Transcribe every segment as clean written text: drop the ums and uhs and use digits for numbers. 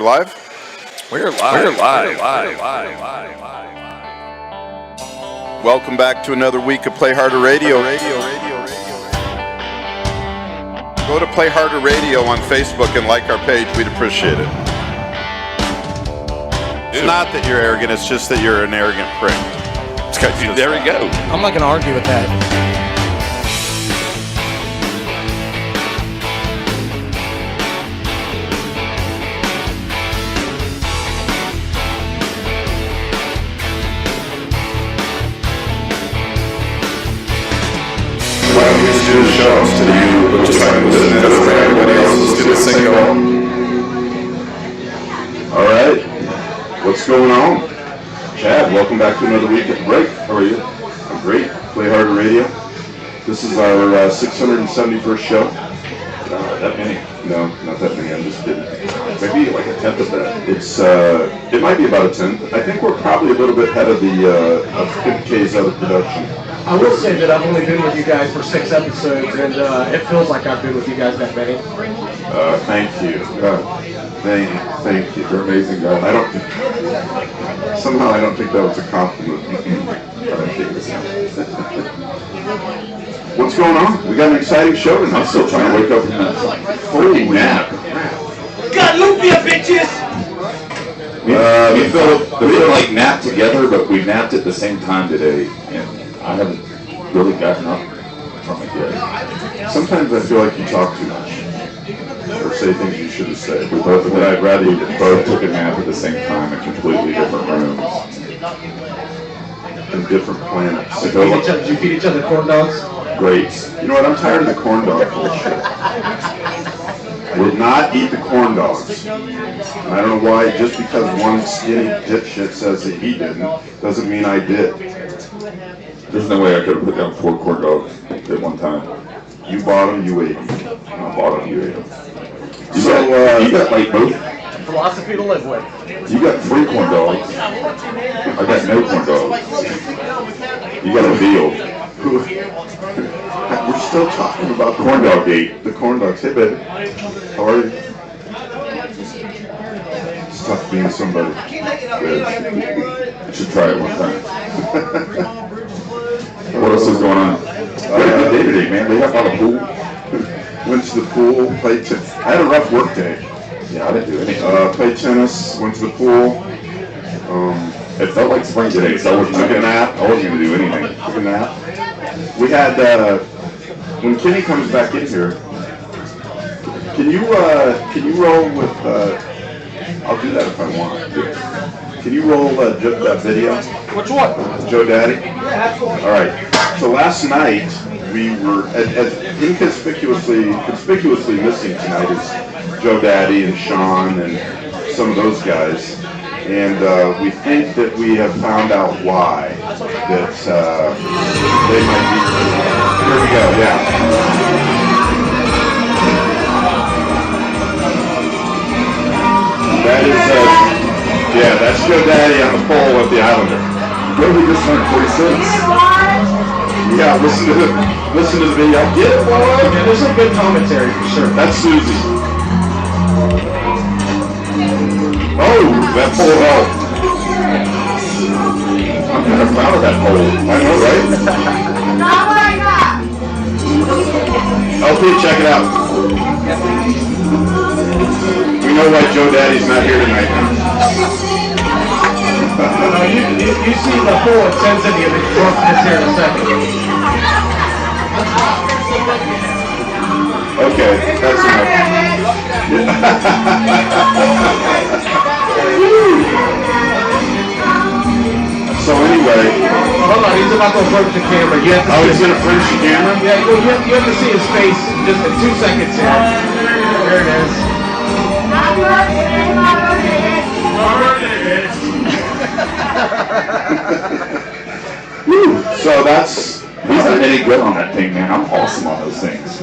live? We're live. Welcome back to another week of Play Harder Radio. Go to Play Harder Radio on Facebook and like our page. We'd appreciate it. It's not that you're arrogant, it's just that you're an arrogant prick. There we go. I'm not going to argue with that. Do the shows to you, just like listen to everybody else is doing single. Alright, what's going on? Chad, welcome back to another week at the break. How are you? I'm great. Play Harder Radio. This is our 671st show. That many? No, not that many. I'm just kidding. Maybe like a tenth of that. It might be about a tenth. I think we're probably a little bit ahead of the of K's other production. I will say that I've only been with you guys for 6 episodes, and it feels like I've been with you guys that many. Thank you. Thank you. You're amazing, guys. I don't think that was a compliment. What's going on? We got an exciting show tonight. I'm still trying to wake up from that holy nap. Got Lumpia, bitches! We didn't like nap together, but we napped at the same time today, and I haven't really gotten up from it yet. Sometimes I feel like you talk too much, or say things you shouldn't say. But I'd rather you both took a nap at the same time in completely different rooms. in different planets. Did you feed each other corn dogs? Great. You know what? I'm tired of the corn dog bullshit. I did not eat the corn dogs. And I don't know why. Just because one skinny dipshit says that he didn't, doesn't mean I did. There's no way I could have put down 4 corn dogs at one time. You bought them, you ate them. I bought them, you ate them. You got like both. Philosophy to live with. You got 3 corn dogs. I got no corn dogs. You got a deal. We're still talking about the Corn dog gate. The corn dogs. Hey, baby. How are you? It's tough being somebody. You should try it one time. What else is going on? Good day today, man. They got by the pool. Went to the pool, played tennis. I had a rough work day. Yeah, I didn't do anything. Played tennis, went to the pool. It felt like spring today, so I wasn't Took a nap. I wasn't going to do anything. Took a nap. We had, when Kenny comes back in here, can you roll with, I'll do that if I want. Can you roll that video? Which one? Joe Daddy? Yeah, absolutely. All right. So last night we were as conspicuously missing tonight is Joe Daddy and Sean and some of those guys, and we think that we have found out why that they might be. Here we go. Yeah. That is that's Joe Daddy on the pole with the Islander. Well, we just turned 46. Yeah, listen to the video. Get it, boy. Yeah, there's some good commentary for sure. That's Susie. Oh, that pole helped. I'm kind of proud of that pole. I know, right? LP, check it out. We know why Joe Daddy's not here tonight now. You see the full intensity of the drunkenness here in a second. Okay, that's enough. So anyway, Hold on, he's about to approach the camera. You have to he's going to approach the camera? Yeah, you have to see his face just in 2 seconds here. There it is. So that's... He's not any good on that thing, man. I'm awesome on those things.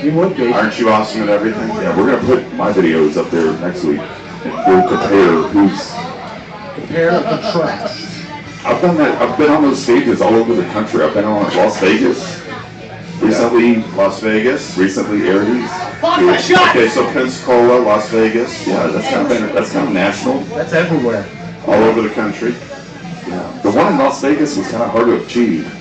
You would be. Aren't you awesome at everything? Yeah, we're going to put my videos up there next week, and we'll compare who's... Compare and contrast. I've done that. I've been on those stages all over the country. I've been on Las Vegas. Recently, Las Vegas. recently Aries. Okay, so Pensacola, Las Vegas, Yeah, that's kind of national. That's everywhere. all over the country. Yeah. The one in Las Vegas was kind of hard to achieve.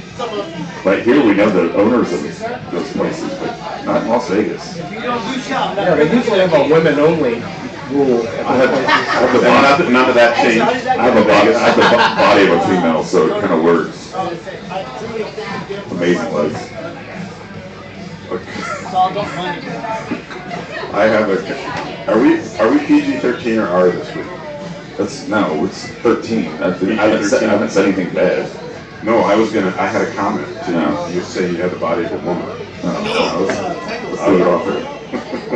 But here we know the owners of those places, but not in Las Vegas. Yeah, they usually have a women-only rule. I have the body, None of that changed. I have the body of a female, so it kind of works. Amazing legs. I have a. Are we PG-13 or R this week? It's 13. I haven't said anything bad. No, I had a comment to No. you. You say you had the body of a woman. No, let's do it off there.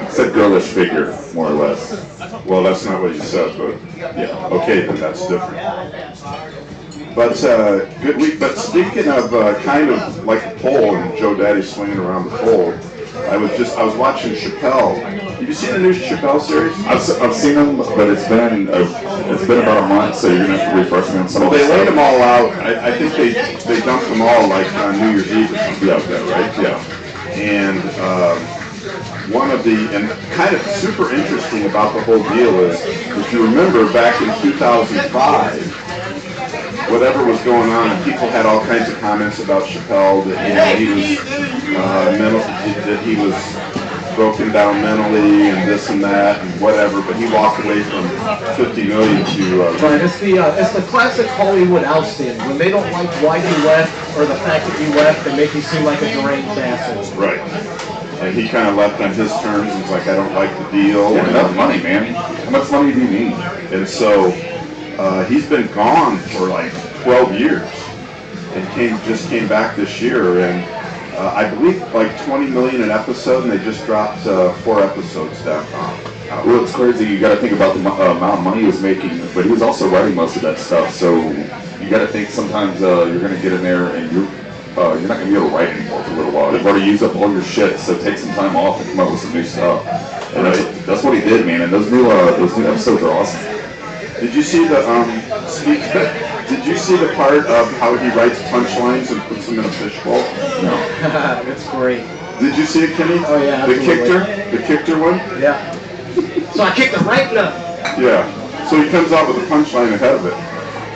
It's a girlish figure, more or less. Well, that's not what you said, but Yeah. okay, then that's different. But good week. But speaking of kind of like a pole and Joe Daddy swinging around the pole, I was watching Chappelle. Have you seen the new Chappelle series? I've seen them, but it's been about a month, so you're gonna have to refresh me on some Well, of they the laid stuff. them all out. I think they dumped them all like on New Year's Eve or something like that, right? Yeah. And and kind of super interesting about the whole deal is, if you remember back in 2005, whatever was going on, and people had all kinds of comments about Chappelle that he was mental, that he was broken down mentally and this and that and whatever, but he walked away from 50 million to Right, it's the classic Hollywood ousting. When they don't like why you left or the fact that you left, they make you seem like a deranged asshole. right. And he kind of left on his terms. He's like, I don't like the deal. Yeah, enough money, man. How much money do you need? And so he's been gone for like 12 years and just came back this year. And I believe like 20 million an episode, and they just dropped 4 episodes down. Well, it's crazy. You got to think about the amount of money he was making, but he was also writing most of that stuff. So you got to think sometimes you're going to get in there and you're not going to be able to write anymore for a little while. You've already used up all your shit, so take some time off and come up with some new stuff. And that's what he did, man. And those new episodes are awesome. Did you see the Did you see the part of how he writes punchlines and puts them in a fishbowl? No. It's great. Did you see it, Kenny? Oh, yeah, The absolutely. kicked her one? Yeah. So I kicked him right in the... Yeah. So he comes out with a punchline ahead of it,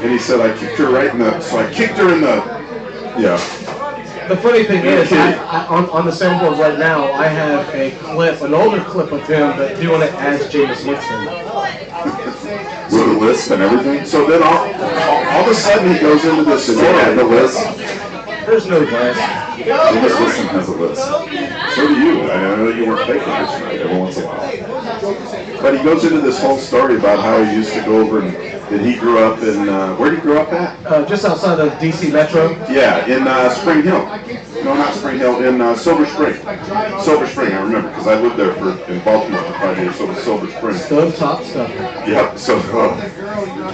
and he said, "I kicked her right in the." So I kicked her in the. Yeah. The funny thing is, on the soundboard right now, I have an older clip of him, but doing it as Jameis Winston. With the list and everything? So then all of a sudden he goes into this Does he story. have the list? There's no list. Jameis Winston has a list. So do you. I know you weren't faking this tonight. Every once in a while. But he goes into this whole story about how he used to go over and that he grew up in, where did he grow up at? Just outside of DC Metro. Yeah, in Spring Hill. No, not Spring Hill, in Silver Spring. Silver Spring, I remember, because I lived there in Baltimore for 5 years, so it was Silver Spring. Stovetop stuff. Yep,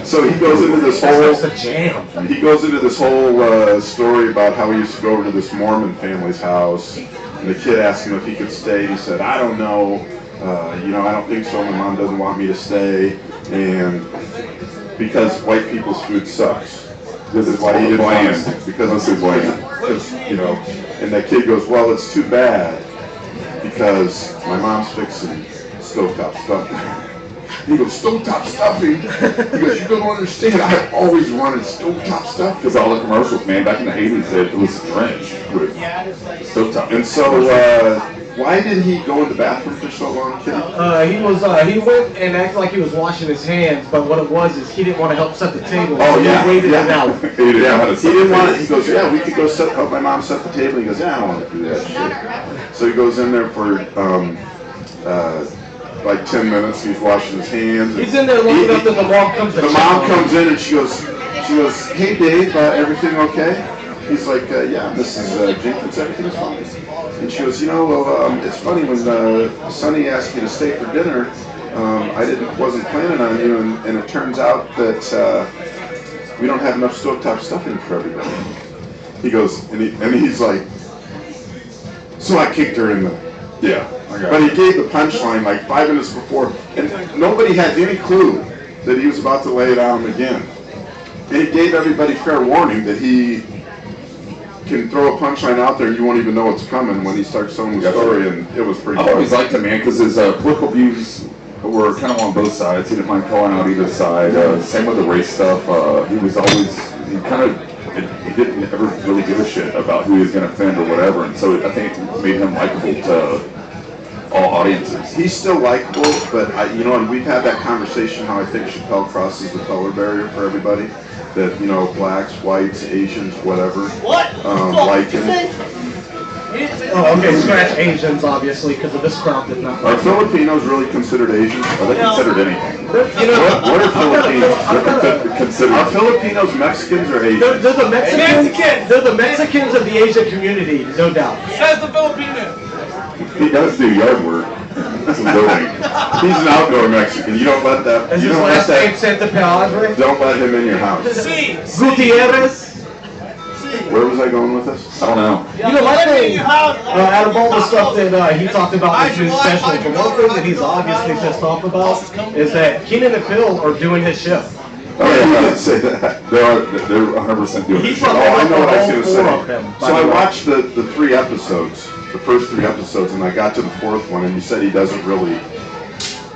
so he goes into this whole, It's a jam. he goes into this whole story about how he used to go over to this Mormon family's house, and the kid asked him if he could stay. He said, "I don't know, I don't think so. My mom doesn't want me to stay," and because white people's food sucks. This is why he didn't want to, because it's bland. And that kid goes, "Well, it's too bad because my mom's fixing stovetop stuffing." He goes, "Stovetop stuffing?" He goes, "You don't understand. I've always wanted stovetop stuffing." Because all the commercials, man, back in the 80s, it was drenched with stovetop. And so, why did he go in the bathroom for so long, Kenny? He went and acted like he was washing his hands, but what it was is he didn't want to help set the table. Oh, so yeah, He waited yeah. it out. He didn't want it. He goes, "Yeah, we could go help my mom set the table." He goes, "Yeah, I don't want to do that shit." So he goes in there for like 10 minutes. He's washing his hands. He's in there long enough that the mom comes to The check mom on him. comes in and she goes, "Hey Dave, everything okay?" He's like, "Yeah, Mrs. Jenkins, everything's fine." And she goes, "It's funny when Sonny asked you to stay for dinner, I wasn't planning on you, and it turns out that we don't have enough stovetop stuffing for everybody." He goes, and he's like, "So I kicked her in the." Yeah. But he gave the punchline like 5 minutes before, and nobody had any clue that he was about to lay it on him again. And he gave everybody fair warning that he can throw a punchline out there and you won't even know what's coming when he starts telling the story, and it was pretty I've always funny. liked him, man, because his political views were kind of on both sides. He didn't mind calling out either side. Same with the race stuff. He didn't ever really give a shit about who he was going to offend or whatever, and so I think it made him likable to all audiences. He's still likable, but and we've had that conversation how I think Chappelle crosses the color barrier for everybody. That, blacks, whites, Asians, whatever, like him. Oh, okay, scratch Asians, obviously, because of this crowd did not. Are Filipinos really considered Asians? Are they considered anything? What are Filipinos? Considered. Are Filipinos Mexicans or Asians? They're the Mexicans. They're the Mexicans of the Asian community, no doubt. Says the Filipino. He does do yard work. That's building. He's an outdoor Mexican. You don't let that. Is You his don't let last name that. Santa Padre? Don't let him in your house. See. Gutierrez? Where was I going with this? I don't know. My thing, out of all the stuff that he talked about in his new special, the one thing that he's obviously pissed off about is that Keenan and Phil are doing his show. Oh, yeah, I didn't say that. They're 100% doing He it. fucking- Oh, I know what I was going to All four of say. them, by So I the way. watched the 3 episodes, the first 3 episodes, and I got to the 4th one, and he said he doesn't really.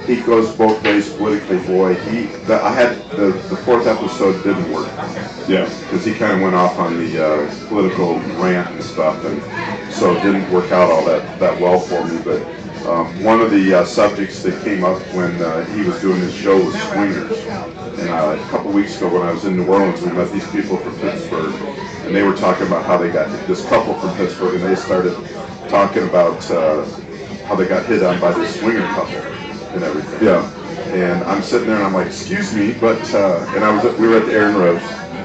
He goes both ways politically. Boy, the 4th episode didn't work. Yeah. Because he kind of went off on the political rant and stuff, and so it didn't work out all that well for me. But one of the subjects that came up when he was doing his show was swingers. And a couple weeks ago when I was in New Orleans, we met these people from Pittsburgh, and they were talking about how they got this couple from Pittsburgh, and they started talking about how they got hit on by this swinger couple and everything. Yeah. And I'm sitting there and I'm like, excuse me, but we were at the Aaron Rose,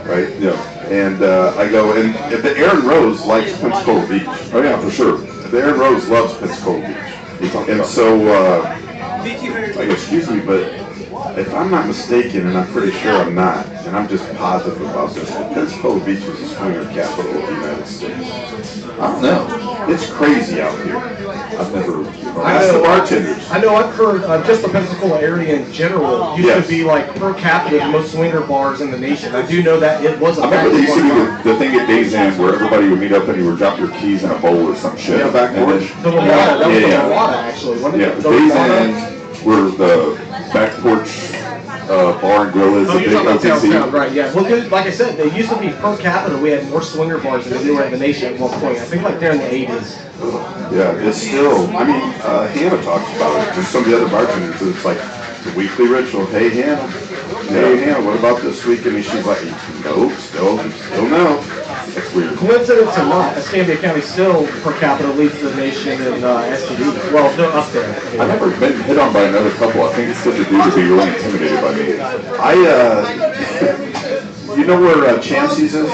right? Yeah. And I go, and the Aaron Rose likes Pensacola Beach. Oh yeah, for sure. The Aaron Rose loves Pensacola Beach. And so I go, excuse me, but if I'm not mistaken, and I'm pretty sure I'm not, and I'm just positive about this, but Pensacola Beach is the swinger capital of the United States. I don't know. It's crazy out here. I've never. Ask the bartenders. I know I've heard just the Pensacola area in general used Yes. to be like per capita the most swinger bars in the nation. I do know that it was a I remember there used to be fact. the thing at Days End where everybody would meet up and you would drop your keys in a bowl or some shit. Yeah, back And then- porch. The Ramada, that was the Yeah. Ramada actually. Wasn't Yeah, it? The Days Ramada? End where the back porch bar and grill is. Oh, the you're big talking about OTC. downtown, right? Yeah. Well, good, like I said, they used to be per capita. We had more swinger bars than anywhere in the nation at one point. I think like during the 80s. Yeah, it's still, Hannah talks about it, and some of the other bartenders, it's like the weekly ritual. Hey, Hannah, what about this weekend? And she's like, no, still no. That's weird. Coincidence or not, Escambia County still per capita leads the nation in STD. Well, they're up there. I've never been hit on by another couple. I think it's good to do to be really intimidated by me. You know where Chancey's is?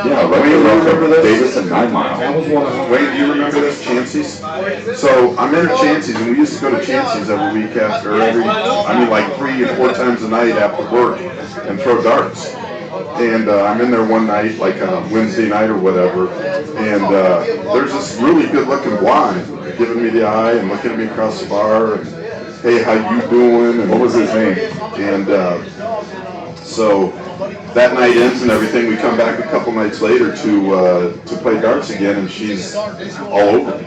Yeah, right Wayne, there, remember this? Davis and 9 Mile. That was one of them. Wayne, do you remember this, Chancey's? So I'm in at Chancey's, and we used to go to Chancey's every week after like 3 or 4 times a night after work and throw darts. And I'm in there one night, like a Wednesday night or whatever, and there's this really good-looking blonde giving me the eye and looking at me across the bar, and hey, how you doing? And What was his name? And so that night ends and everything. We come back a couple nights later to play darts again, and she's all over me.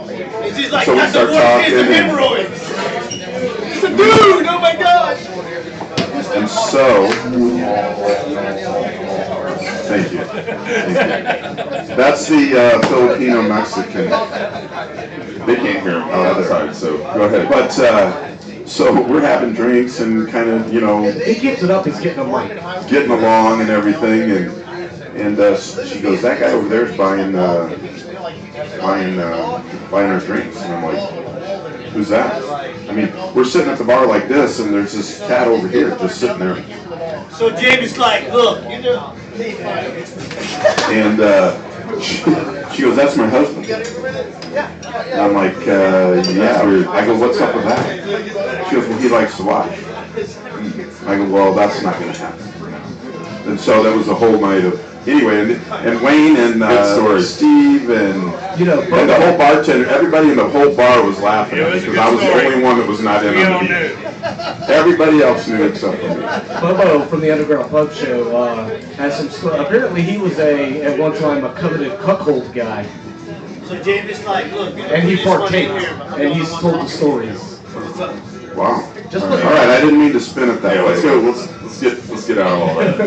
She's like, So we that's start the worst talking case of and- hemorrhoids. It's a dude, oh my gosh. And so, thank you. That's the Filipino-Mexican. They can't hear him on the other side, so go ahead. But, so we're having drinks and kind of, He keeps it up, he's getting a mic. getting along and everything, and she goes, that guy over there is buying our drinks. And I'm like, who's that? I mean, we're sitting at the bar like this, and there's this cat over here just sitting there. So Jamie's like, look, you know. And she goes, that's my husband. And I'm like, yeah. I go, what's up with that? She goes, well, he likes to watch. I go, well, that's not going to happen. And so that was a whole night of, anyway, and Wayne and Good story. Steve and You know, And the whole bartender, everybody in the whole bar was laughing at me because I was the only one that was not in on the beat. Everybody else knew except for me. Bobo from the Underground Pub Show has some. Apparently, he was at one time a coveted cuckold guy, So David's like, look, and he partaked, and he's told the stories. Wow. Just All look. right, I didn't mean to spin it that Yeah, way. let's go. Let's get out of all that.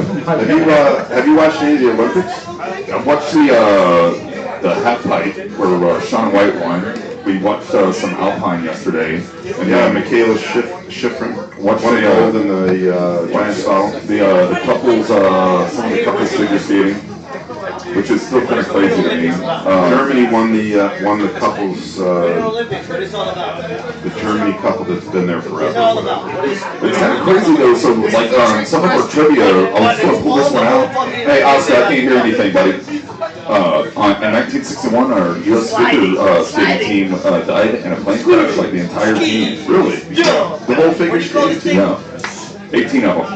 Have you watched any of the Olympics? I watched the half pipe where Shaun White won. We watched some Alpine yesterday. And Yeah, Michaela Schifrin won What's the, gold in the giant slalom. the couples, some of the couples figure skating, which is still kind of crazy to me. Germany won the couples. Olympics, what it's all about. The Germany couple that's been there forever. It's all about. It's kind of crazy though. So like some of our trivia, I was going to pull this one out. Hey, Oscar, I can't hear anything, buddy. In 1961, our U.S. figure skating team died in a plane crash, like the entire team. Really? The whole figure skating team? Yeah, 18 of them.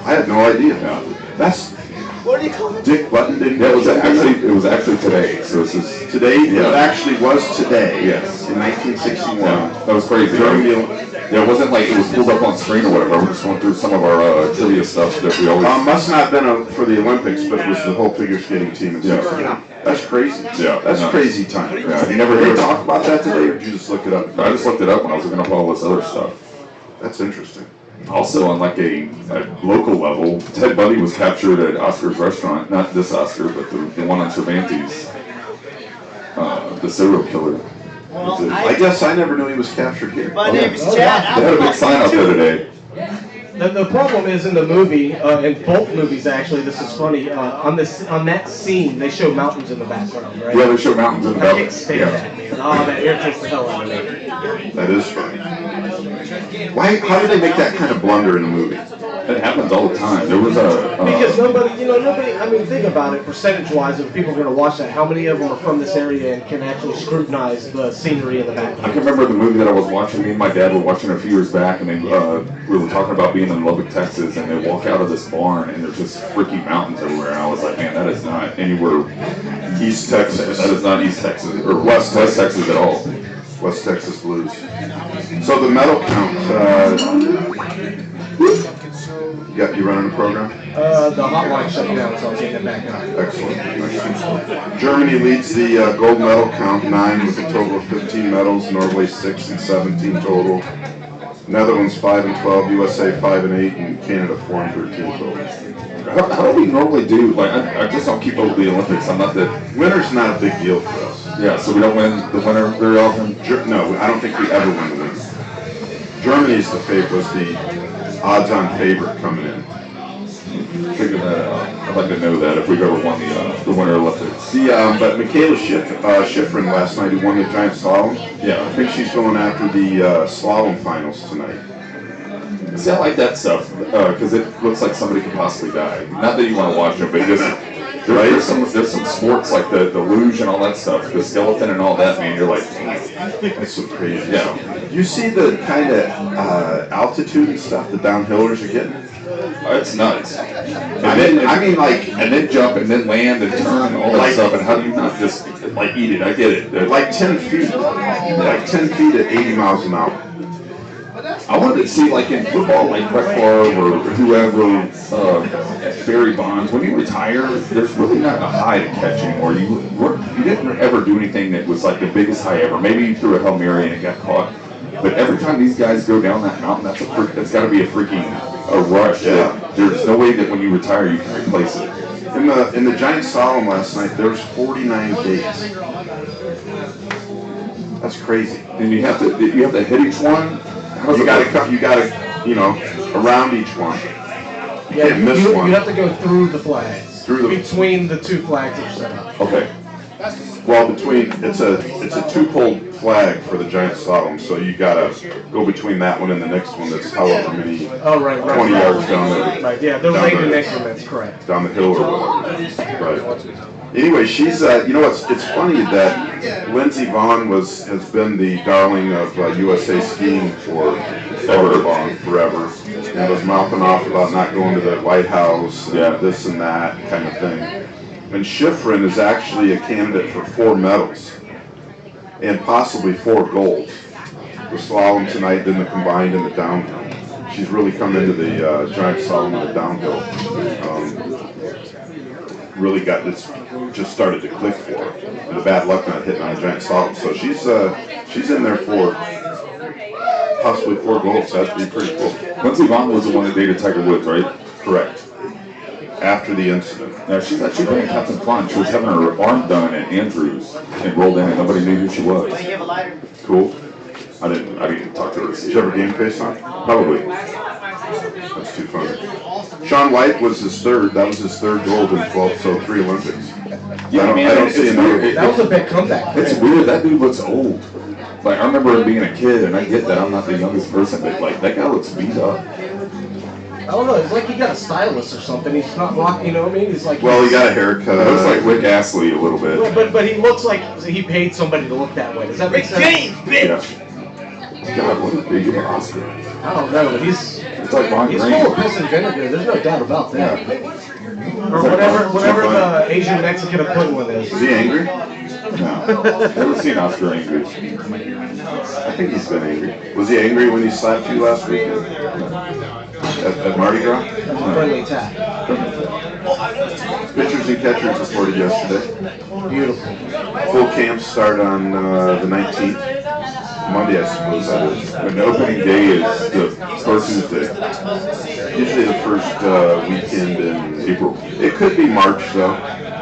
I had no idea. Yeah. That's What do you call it? Dick Button didn't. Yeah, it was actually today. So this is Today. Yeah. It actually was today. Yes. In 1961. yeah, that was crazy. Germany. Yeah, it wasn't like it was pulled up on screen or whatever. We're just going through some of our trivia stuff that we always. Must not have been for the Olympics, but it was the whole figure skating team. Yeah. That's crazy. Yeah. That's No. crazy time. Yeah. Have you never heard talk about that today, or did you just look it up? I just looked it up when I was looking up all this other stuff. That's interesting. Also, on like a local level, Ted Bundy was captured at Oscar's restaurant. Not this Oscar, but the one on Cervantes. The serial killer. Well, I guess I never knew he was captured here. My name is Oh, Chad. yeah. They had a big sign out there today. The problem is in the movie, in both movies actually, this is funny, on that scene, they show mountains in the background, right? Yeah, they show mountains in the I back. can't stand Yeah. that, man. Oh, that irritates the hell out of me. That is funny. Why? How did they make that kind of blunder in the movie? It happens all the time. There was Because nobody, I mean, think about it, percentage-wise, if people are going to watch that, how many of them are from this area and can actually scrutinize the scenery in the I background? can remember the movie that I was watching. Me and my dad were watching a few years back, and we were talking about being in Lubbock, Texas, and they walk out of this barn, and there's just freaking mountains everywhere. And I was like, man, that is not anywhere. East Texas. That is not East Texas or West Texas at all. West Texas Blues. So the medal count. You running a program? The hotline shut down, so I'm getting it back up. Excellent. Excellent. Germany leads the gold medal count, 9 with a total of 15 medals. Norway 6 and 17 total. Netherlands 5 and 12. USA 5 and 8, and Canada 4 and 13 total. How do we normally do? Like, I just don't keep up with the Olympics. I'm not that. Winner's not a big deal for us. Yeah, so we don't win the winner very often. No, I don't think we ever win the winner. Germany's the favorite, was the odds-on favorite coming in. Figure that out. I'd like to know that if we've ever won the Winter Olympics. But Michaela Schifrin last night, who won the giant slalom, Yeah. I think she's going after the slalom finals tonight. See, I like that stuff because it looks like somebody could possibly die. Not that you want to watch it, but just there's some sports like the luge and all that stuff, the skeleton and all that. Man, you're like, That's some crazy Yeah. stuff. You see the kind of altitude and stuff the downhillers are getting? it's nuts. I mean, like And then jump and then land and turn and all that Like- stuff. And how do you not just like eat it? I get it. like 10 feet, like 10 feet at 80 miles an hour. I wanted to see, like in football, like Brett Favre or whoever, Barry Bonds. When you retire, there's really not a high to catch anymore. You didn't ever do anything that was like the biggest high ever. Maybe you threw a Hail Mary and it got caught. But every time these guys go down that mountain, that's got to be a freaking rush. Yeah. There's no way that when you retire you can replace it. In the giant slalom last night, there was 49 gates. That's crazy. And you have to hit each one. How's You it gotta work? come, you gotta, around each one. Yeah, Can't miss you one. have to go through the flags. Through the- Between the two flags that are set up. Okay. Well, it's a 2-pole flag for the giant slalom, so you gotta go between that one and the next one that's however many Oh, right. 20 yards down Right, yeah, they're down late in the- increments, correct. down the hill or whatever. Right. Anyway, she's it's funny that Lindsey Vonn has been the darling of USA skiing forever, and was mouthing off about not going to the White House, and Yeah. this and that kind of thing. And Schifrin is actually a candidate for 4 medals and possibly 4 golds. The slalom tonight, then the combined and the downhill. She's really come into the giant slalom and the downhill. Really got this, just started to click for her. And the bad luck not hitting on a giant slalom. So she's in there for possibly 4 golds. That'd be pretty cool. Lindsey Vonn was the one that dated Tiger Woods, right? Correct. After the incident. Now, she's actually been Captain Fun. She was having her arm done at Andrews and rolled in and nobody knew who she was. Cool. I didn't talk to her. Did you ever game face on? Probably. That's too funny. Shaun White was his third. That was his third gold in 12, so 3 Olympics. Yeah, I don't see another. That was a big comeback. It's weird. That dude looks old. Like, I remember being a kid, and I get that I'm not the youngest person, but like, that guy looks beat up. I don't know. It's like he got a stylist or something. He's not rocking, you know what I mean? He's like. Well, he got a haircut. It looks like Rick Astley a little bit. But he looks like he paid somebody to look that way. Does that make sense? James, bitch! Yeah. God, what did they give an Oscar? I don't know. But It's like Ron he's Green. full of piss and vinegar. There's no doubt about that. Yeah. Or whatever the Asian Mexican equivalent is. Is he angry? No. Never seen Oscar angry. I think he's been angry. Was he angry when he slapped you last week? At Mardi Gras? That's a friendly attack. Pitchers and catchers reported yesterday. Beautiful. Full camps start on the 19th. Monday, I suppose that is. When opening day is the first Tuesday. Usually the first weekend in April. It could be March, though.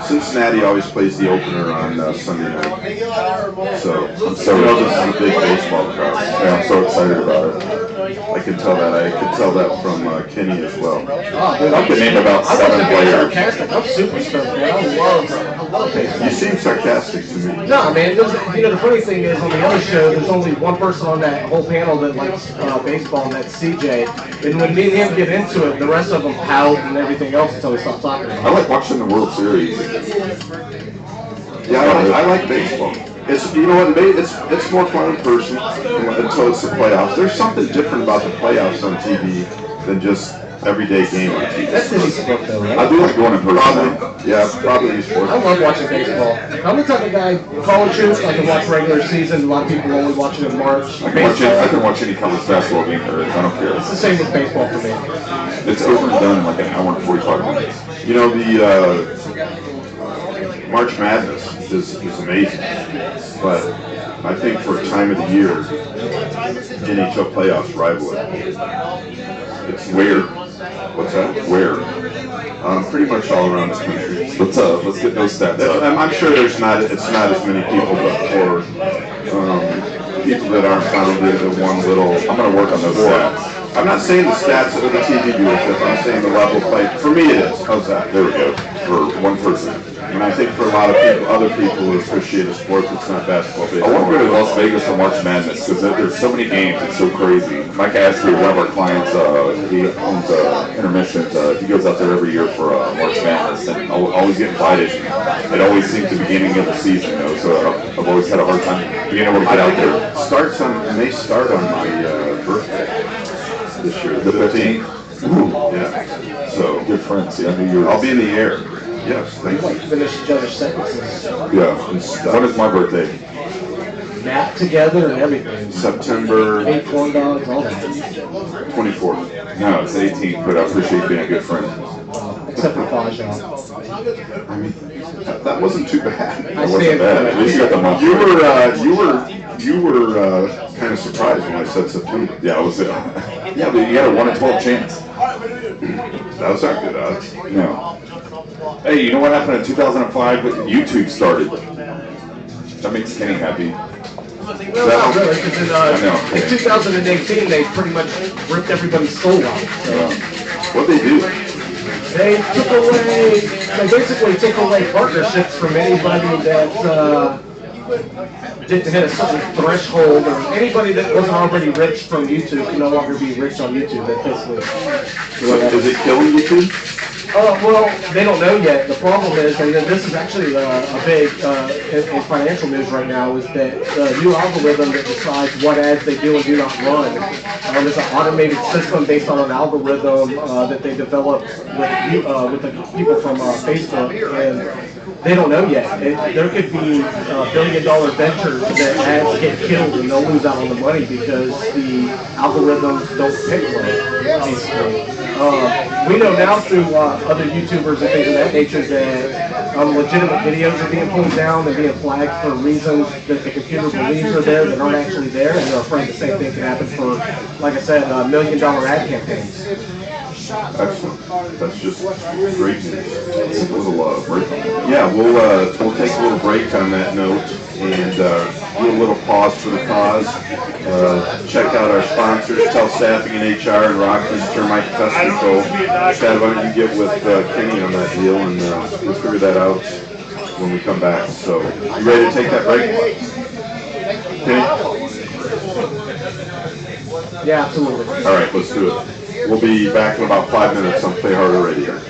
Cincinnati always plays the opener on Sunday night. So, this is a big baseball crowd. Yeah, I'm so excited about it. I can tell that. I could tell that from Kenny as well. Oh, dude, I could name about 7 I'm players. sarcastic. I'm super stoked, man. I love baseball. You seem sarcastic to me. No, man. The funny thing is, on the other show, there's only one person on that whole panel that likes baseball, and that's CJ. And when me and him get into it, the rest of them pout and everything else until we stop talking about I it. like watching the World Series. Yeah, I like baseball. It's it's more fun in person until it's the playoffs. There's something different about the playoffs on TV than just everyday game on TV. That's the sport, though, right? I do like going in person. Probably sports. I love watching baseball. I'm the type of guy, college hoops, I can watch regular season. A lot of people only watch it in March. I can watch any college basketball game there is. I don't care. It's the same with baseball for me. It's over and done in like an hour and 45 minutes. You know, the March Madness is amazing, but I think for time of the year, NHL playoffs rival it. It's weird. What's that? Where? Pretty much all around the country. Let's get those stats up. I'm sure it's not as many people, but for people that aren't found in one little. I'm going to work on those stats. I'm not saying the stats of the TV viewership. I'm saying the level of play. For me, it is. How's that? There we go. For one person. And I think for a lot of people, other people who appreciate a sport that's not basketball, I baseball. want to go to Las Vegas for March Madness because there's so many games. It's so crazy. Mike Ashley, one of our clients, he owns Intermission. He goes out there every year for March Madness, and I always get invited. It always seems the beginning of the season, so I've always had a hard time being able to get out there. It may start on my birthday this year, the 15th. Yeah. So Good friends. Yeah, I knew you were. I'll be in the air. Yes, thank Like you. finish each other's sentences. Yeah. When is my birthday? Nap together and everything. September Ate corn dogs, all that. 24th. No, it's 18th, but I appreciate being a good friend. Except for Faja. I mean, that wasn't too bad. I Wasn't stand bad. At least you got the month. You were kind of surprised when I said September. Yeah, I was. Yeah, but you had a 1 in 12 chance. That was not good odds. No. Hey, you know what happened in 2005? YouTube started. That makes Kenny happy. Well, not really, because I know. in 2018 they pretty much ripped everybody's soul out. So What'd they do? they basically took away partnerships from anybody that didn't hit a certain threshold, or anybody that wasn't already rich from YouTube can no longer be rich on YouTube. That basically. Is it killing YouTube? Well, they don't know yet. The problem is, and this is actually a big in financial news right now, is that the new algorithm that decides what ads they do and do not run is an automated system based on an algorithm that they developed with the people from Facebook, and they don't know yet. There could be billion-dollar ventures that ads get killed and they'll lose out on the money because the algorithms don't pick well, basically. We know now through other YouTubers and things of that nature that legitimate videos are being pulled down and being flagged for reasons that the computer believes are there that aren't actually there, and they're afraid the same thing can happen for, like I said, million-dollar ad campaigns. Excellent. That's just great news. A little break. Yeah, we'll take a little break on that note and do a little pause for the cause. Check out our sponsors, Tell Staffing and HR and Rocky's Termite Pest Control. Chad, why don't you get with Kenny on that deal and we'll figure that out when we come back. So, you ready to take that break? Kenny? Yeah, absolutely. All right, let's do it. We'll be back in about 5 minutes on Play Harder Radio.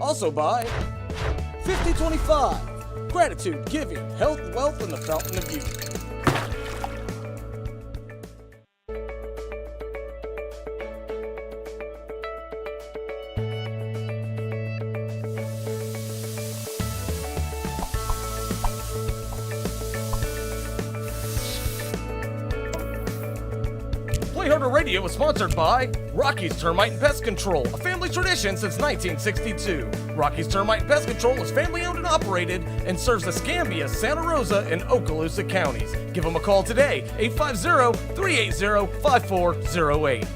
Also by 5025, Gratitude, Giving, Health, Wealth, and the Fountain of Youth. Play Harder Radio is sponsored by Rocky's Termite and Pest Control, a family tradition since 1962. Rocky's Termite and Pest Control is family owned and operated and serves the Escambia, Santa Rosa, and Okaloosa counties. Give them a call today, 850-380-5408.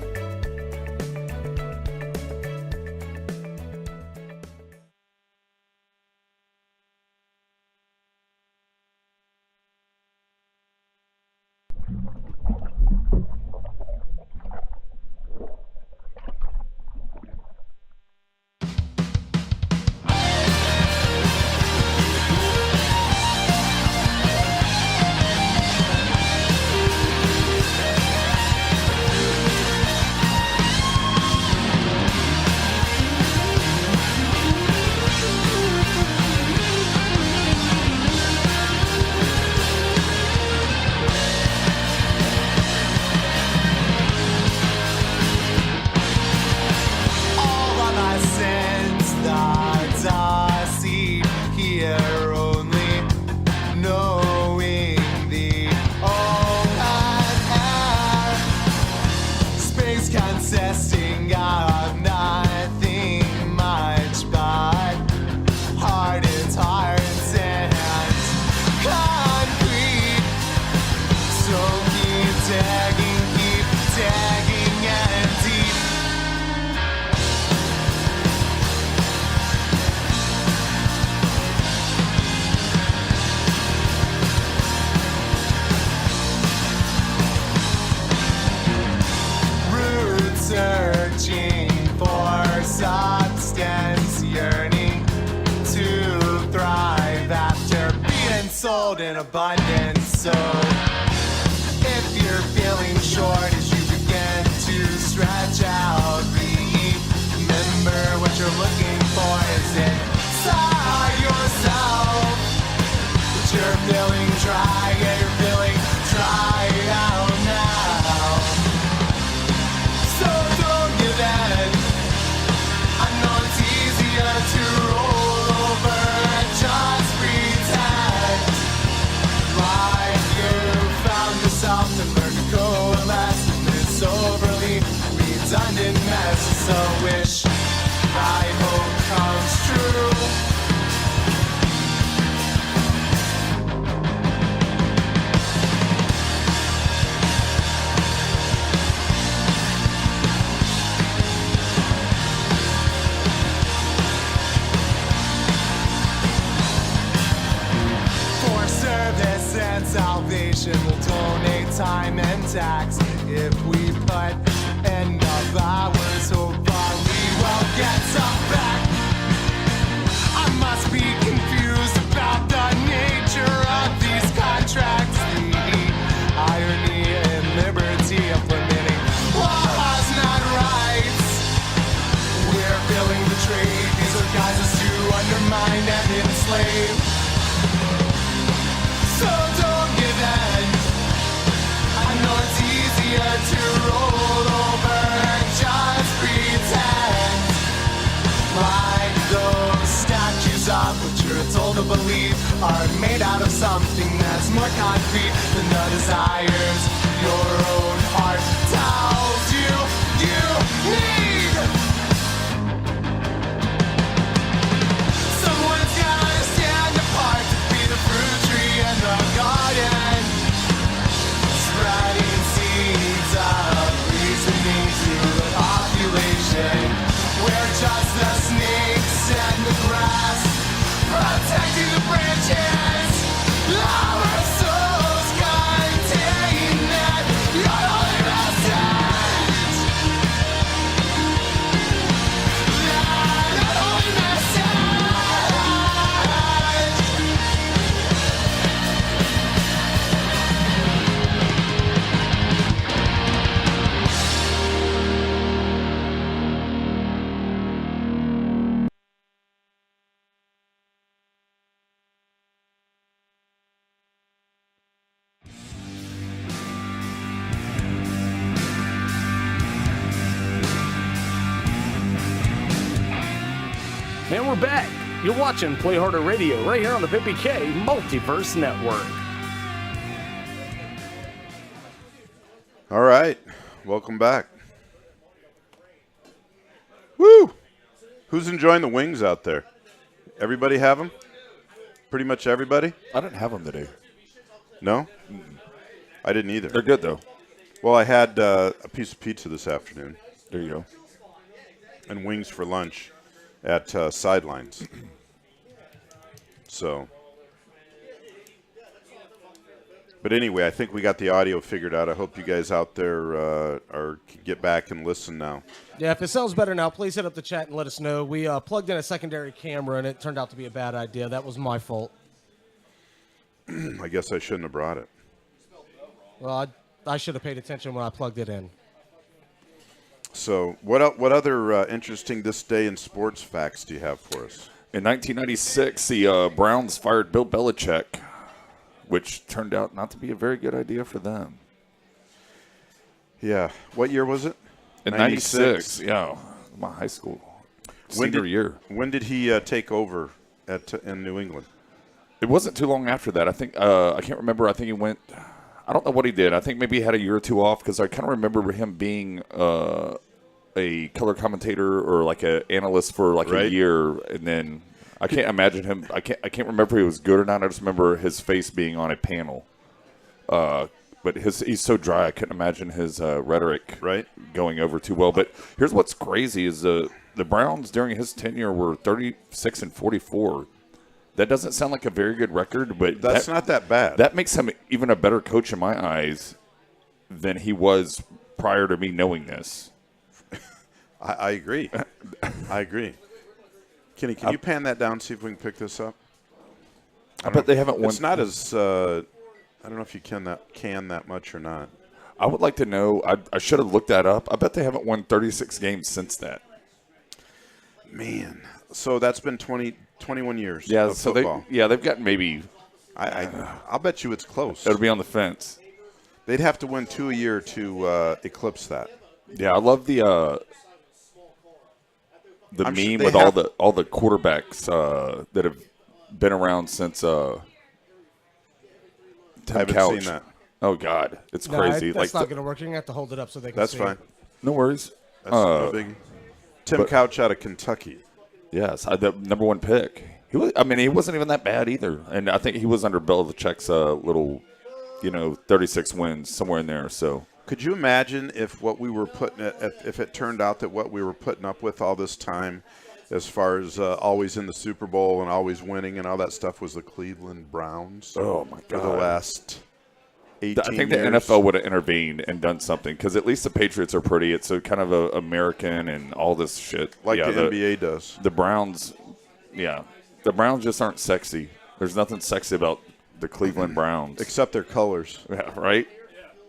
sold in abundance. So if you're feeling short as you begin to stretch out, remember what you're looking for is inside yourself. But you're feeling dry, yeah, you're feeling dry out now. So don't give in. I know it's easier to roll over and just pretend like you found yourself and learned to coalesce in this overly redundant mess. So wish I hope comes true. For service and salvation, we'll donate time and tax if we put are made out of something that's more concrete than the desires your own heart tells you you need. Someone's gotta stand apart to be the fruit tree in the garden, spreading seeds of reasoning to the population. We're just the snakes and the grass, protecting the branches. Our souls contain that your only message. That only message. And we're back. You're watching Play Harder Radio right here on the PPK Multiverse Network. All right, welcome back. Woo! Who's enjoying the wings out there? Everybody have them? Pretty much everybody? I didn't have them today. No? I didn't either. They're good, though. Well, I had a piece of pizza this afternoon There you go. and wings for lunch at Sidelines. So, but anyway, I think we got the audio figured out. I hope you guys out there can get back and listen now. Yeah, if it sounds better now, please hit up the chat and let us know. We plugged in a secondary camera, and it turned out to be a bad idea. That was my fault. I guess I shouldn't have brought it. Well, I should have paid attention when I plugged it in. So, what other interesting this day in sports facts do you have for us? In 1996, the Browns fired Bill Belichick, which turned out not to be a very good idea for them. Yeah. What year was it? In 96, yeah, my high school senior year. When did he take over in New England? It wasn't too long after that. I think I can't remember. I think he went. I don't know what he did. I think maybe he had a year or two off because I kind of remember him being a color commentator or like an analyst for like a year, and then I can't imagine him. I can't remember if he was good or not. I just remember his face being on a panel. But he's so dry. I couldn't imagine his rhetoric going over too well. But here's what's crazy is the Browns during his tenure were 36-44. That doesn't sound like a very good record, but that's not that bad. That makes him even a better coach in my eyes than he was prior to me knowing this. I agree. I agree. Kenny, can you pan that down, see if we can pick this up? I bet they haven't won. It's not as I don't know if you can that much or not. I would like to know. I should have looked that up. I bet they haven't won 36 games since that. Man, so that's been 21 years. Yeah, of so football. they've got maybe. I'll bet you it's close. It'll be on the fence. They'd have to win 2 a year to eclipse that. Yeah, I love the meme with all the quarterbacks that have been around since Tim I haven't Couch. seen that. Oh God, it's crazy. That's not going to work. You're going to have to hold it up so they can That's see fine. it. No worries. That's no big. Tim Couch out of Kentucky. Yes, the number one pick. He wasn't even that bad either, and I think he was under Belichick's little, 36 wins somewhere in there. So could you imagine if what we were if it turned out that what we were putting up with all this time, as far as always in the Super Bowl and always winning and all that stuff, was the Cleveland Browns? Oh my God! For the last 18 I think years. the NFL would have intervened and done something because at least the Patriots are pretty. It's a kind of a American and all this shit. Like the NBA does. The Browns, the Browns just aren't sexy. There's nothing sexy about the Cleveland Browns except their colors. Yeah, right?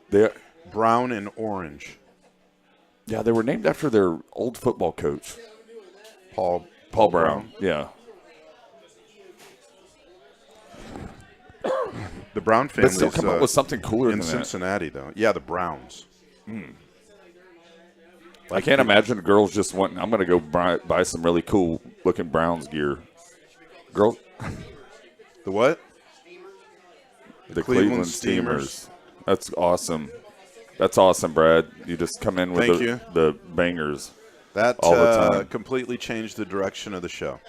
They're brown and orange. Yeah, they were named after their old football coach, Paul Brown. Yeah. The Brown family still come up with something cooler in than Cincinnati, though. Yeah, the Browns. I can't imagine girls just wanting. I'm going to go buy some really cool looking Browns gear. Girl, the what? The Cleveland Steamers. That's awesome. That's awesome, Brad. You just come in with Thank you. the bangers. That all the time. completely changed the direction of the show.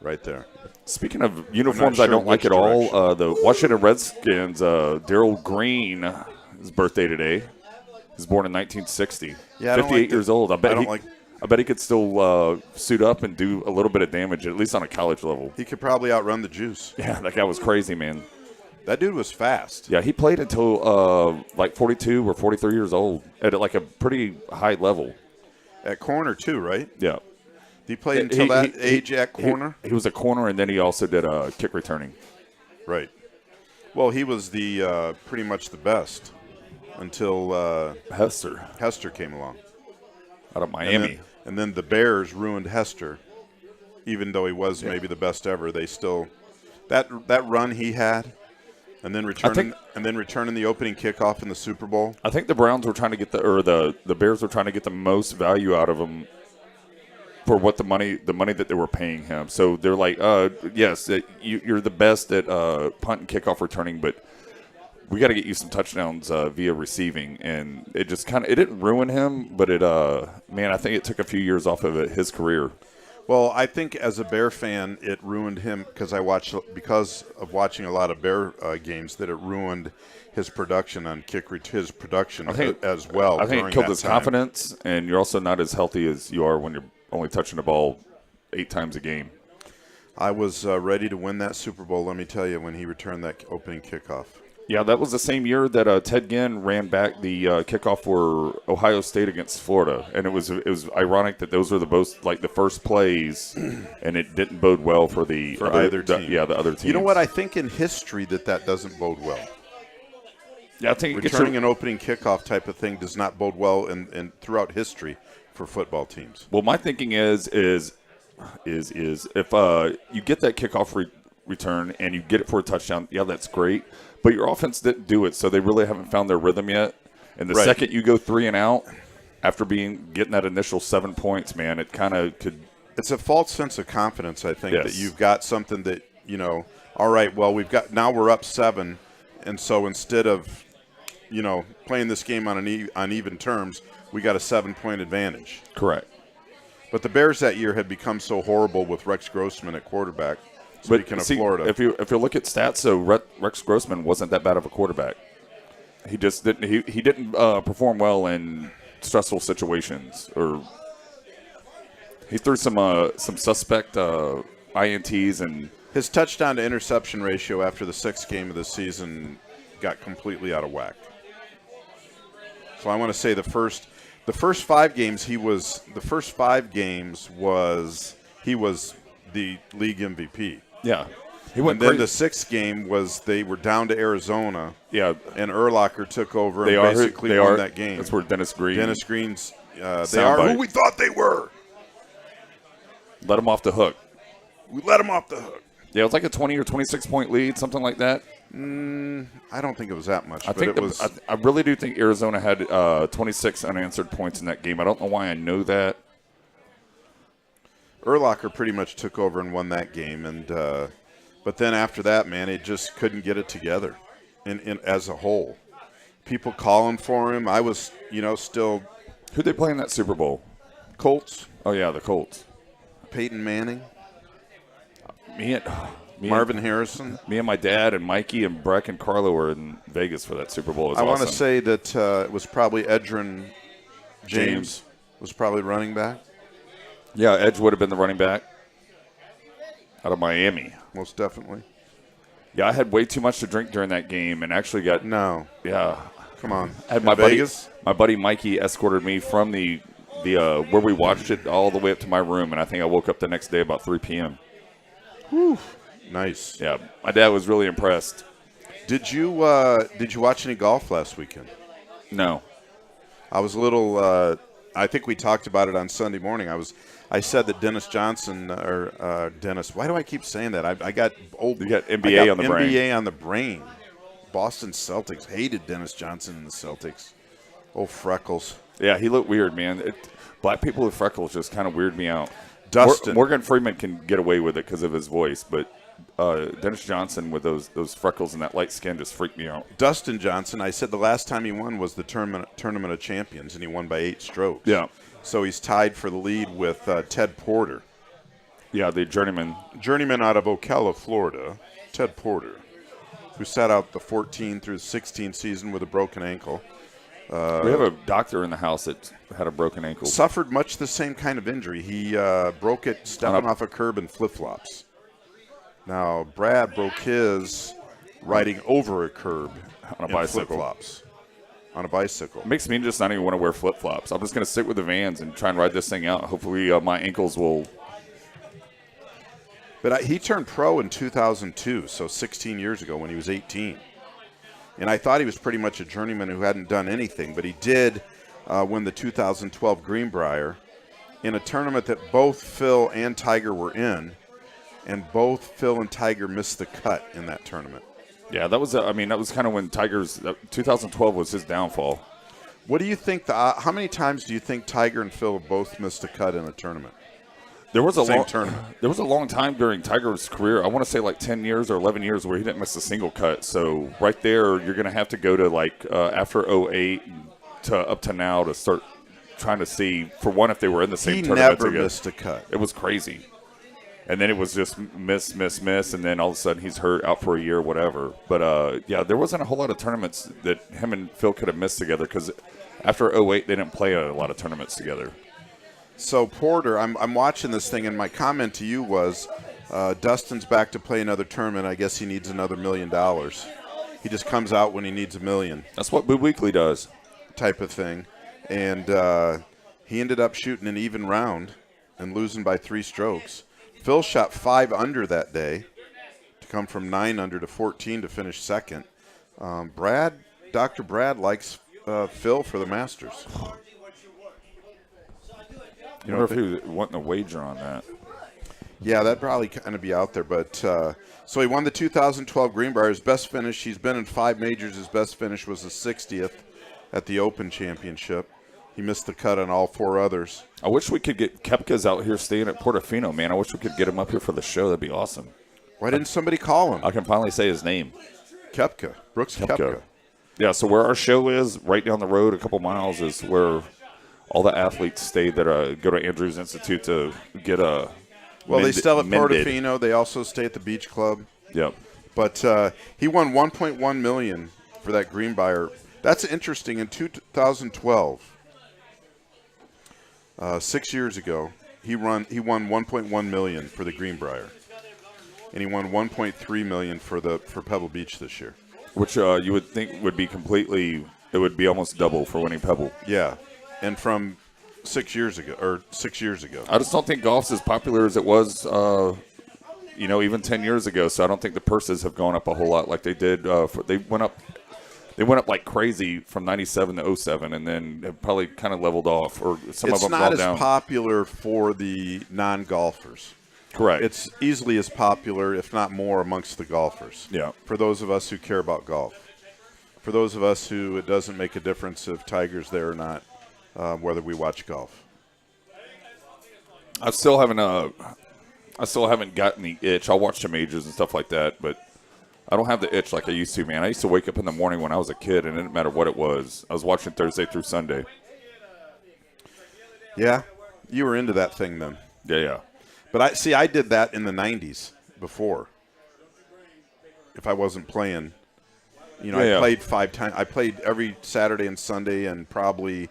Right there. Speaking of uniforms, sure I don't like which at all. The Washington Redskins, Darryl Green, his birthday today. He was born in 1960. Yeah, I don't 58 like years old. I don't bet he could still suit up and do a little bit of damage, at least on a college level. He could probably outrun the Juice. Yeah, that guy was crazy, man. That dude was fast. Yeah, he played until like 42 or 43 years old at like a pretty high level. At corner, too, right? Yeah. He played until that age at corner? He was a corner, and then he also did kick returning. Right. Well, he was the pretty much the best until Hester came along. Out of Miami. And then the Bears ruined Hester. Even though he was maybe the best ever, they still that run he had, and then returning the opening kickoff in the Super Bowl. I think the Browns were trying to get the Bears were trying to get the most value out of him for what the money that they were paying him. So they're like, yes, you're the best at punt and kickoff returning, but we got to get you some touchdowns via receiving. And it just it didn't ruin him, but I think it took a few years off of his career. Well, I think as a Bear fan, it ruined him because of watching a lot of Bear games, that it ruined his production on his production as well. I think it killed his confidence, and you're also not as healthy as you are when you're only touching the ball 8 times a game. I was ready to win that Super Bowl, let me tell you, when he returned that opening kickoff. Yeah, that was the same year that Ted Ginn ran back the kickoff for Ohio State against Florida, and it was ironic that those were the first plays, and it didn't bode well for either team. The other team. You know what? I think in history that doesn't bode well. Yeah, I think returning an opening kickoff type of thing does not bode well in throughout history for football teams. Well, my thinking is if you get that kickoff return and you get it for a touchdown, yeah, that's great. But your offense didn't do it, so they really haven't found their rhythm yet. And the second you go 3 and out, after getting that initial 7 points, man, it kind of could. It's a false sense of confidence, I think, that you've got something that, all right, well, we're up 7, and so instead of, playing this game on even terms, we got a 7-point advantage. Correct. But the Bears that year had become so horrible with Rex Grossman at quarterback. Speaking of Florida, if you look at stats, so Rex Grossman wasn't that bad of a quarterback. He just didn't. He didn't perform well in stressful situations, or he threw some suspect INTs, and his touchdown to interception ratio after the 6th game of the season got completely out of whack. So I want to say the first 5 games he was the league MVP. Yeah. And then the 6th game was they were down to Arizona. Yeah. And Urlacher took over and basically won that game. That's where Dennis Green's they are who we thought they were. Let them off the hook. We let them off the hook. Yeah, it was like a 20 or 26-point lead, something like that. I don't think it was that much. I really do think Arizona had 26 unanswered points in that game. I don't know why I know that. Urlacher pretty much took over and won that game, and but then after that, man, it just couldn't get it together, in as a whole. People calling for him. I was, still. Who'd they play in that Super Bowl? Colts. Oh yeah, the Colts. Peyton Manning. Marvin Harrison. Me and my dad and Mikey and Breck and Carlo were in Vegas for that Super Bowl. I want to say that it was probably Edgerrin James was probably running back. Yeah, Edge would have been the running back out of Miami. Most definitely. Yeah, I had way too much to drink during that game and actually got. No. Yeah. Come on. I had my buddy Mikey escorted me from the where we watched it all the way up to my room, and I think I woke up the next day about 3 p.m. Whew. Nice. Yeah, my dad was really impressed. Did you watch any golf last weekend? No. I was a little. I think we talked about it on Sunday morning. I said that Dennis Johnson or Dennis. Why do I keep saying that? I got old. You got NBA on the brain. NBA on the brain. Boston Celtics hated Dennis Johnson and the Celtics. Oh, freckles. Yeah, he looked weird, man. Black people with freckles just kind of weird me out. Dustin Morgan Freeman can get away with it because of his voice, but Dennis Johnson with those freckles and that light skin just freaked me out. Dustin Johnson, I said the last time he won was the Tournament of Champions, and he won by 8 strokes. Yeah. So he's tied for the lead with Ted Porter. Yeah, the journeyman. Journeyman out of Ocala, Florida, Ted Porter, who sat out the 14 through 16 season with a broken ankle. We have a doctor in the house that had a broken ankle. Suffered much the same kind of injury. He broke it stepping off a curb in flip-flops. Now, Brad broke his riding over a curb on a bicycle. Flip-flops. On a bicycle. It makes me just not even want to wear flip-flops. I'm just going to stick with the Vans and try and ride this thing out. Hopefully my ankles will... But he turned pro in 2002, so 16 years ago when he was 18. And I thought he was pretty much a journeyman who hadn't done anything, but he did win the 2012 Greenbrier in a tournament that both Phil and Tiger were in, and both Phil and Tiger missed the cut in that tournament. Yeah, that was kind of when Tiger's 2012 was his downfall. What do you think? How many times do you think Tiger and Phil both missed a cut in a tournament? There was a Same long tournament. There was a long time during Tiger's career. I want to say like 10 years or 11 years where he didn't miss a single cut. So right there, you're going to have to go to like after 08 to up to now to start trying to see, for one, if they were in the same tournament together. He never missed a cut. It was crazy. And then it was just miss, and then all of a sudden he's hurt, out for a year, whatever. But, yeah, there wasn't a whole lot of tournaments that him and Phil could have missed together because after 08, they didn't play a lot of tournaments together. So, Porter, I'm watching this thing, and my comment to you was Dustin's back to play another tournament. I guess he needs another $1 million. He just comes out when he needs $1 million. That's what Boo Weekly does. Type of thing. And he ended up shooting an even round and losing by 3 strokes. Phil shot 5 under that day to come from 9 under to 14 to finish second. Dr. Brad likes Phil for the Masters. You know, if he was wanting a wager on that. Yeah, that'd probably kind of be out there. But so he won the 2012 Greenbrier. His best finish, he's been in 5 majors. His best finish was the 60th at the Open Championship. He missed the cut on all 4 others. I wish we could get Koepka's out here staying at Portofino, man. I wish we could get him up here for the show. That'd be awesome. Why didn't somebody call him? I can finally say his name. Koepka. Brooks Koepka. Yeah, so where our show is, right down the road a couple miles, is where all the athletes stay that go to Andrews Institute to get a they still at Portofino. They also stay at the Beach Club. Yep. But he won $1.1 million for that Greenbrier. That's interesting. In 2012, 6 years ago, he won $1.1 million for the Greenbrier, and he won $1.3 million for Pebble Beach this year. Which you would think would be it would be almost double for winning Pebble. Yeah, and from 6 years ago. I just don't think golf's as popular as it was, even 10 years ago. So I don't think the purses have gone up a whole lot like they did. They went up like crazy from 97 to 07, and then have probably kind of leveled off, or some of them fell down. It's not as popular for the non-golfers. Correct. It's easily as popular, if not more, amongst the golfers. Yeah. For those of us who care about golf. For those of us who it doesn't make a difference if Tiger's there or not, whether we watch golf. I still haven't gotten the itch. I'll watch the majors and stuff like that, but I don't have the itch like I used to, man. I used to wake up in the morning when I was a kid, and it didn't matter what it was. I was watching Thursday through Sunday. Yeah, you were into that thing then. Yeah. But I did that in the 90s before. If I wasn't playing, I played 5 times. I played every Saturday and Sunday, and probably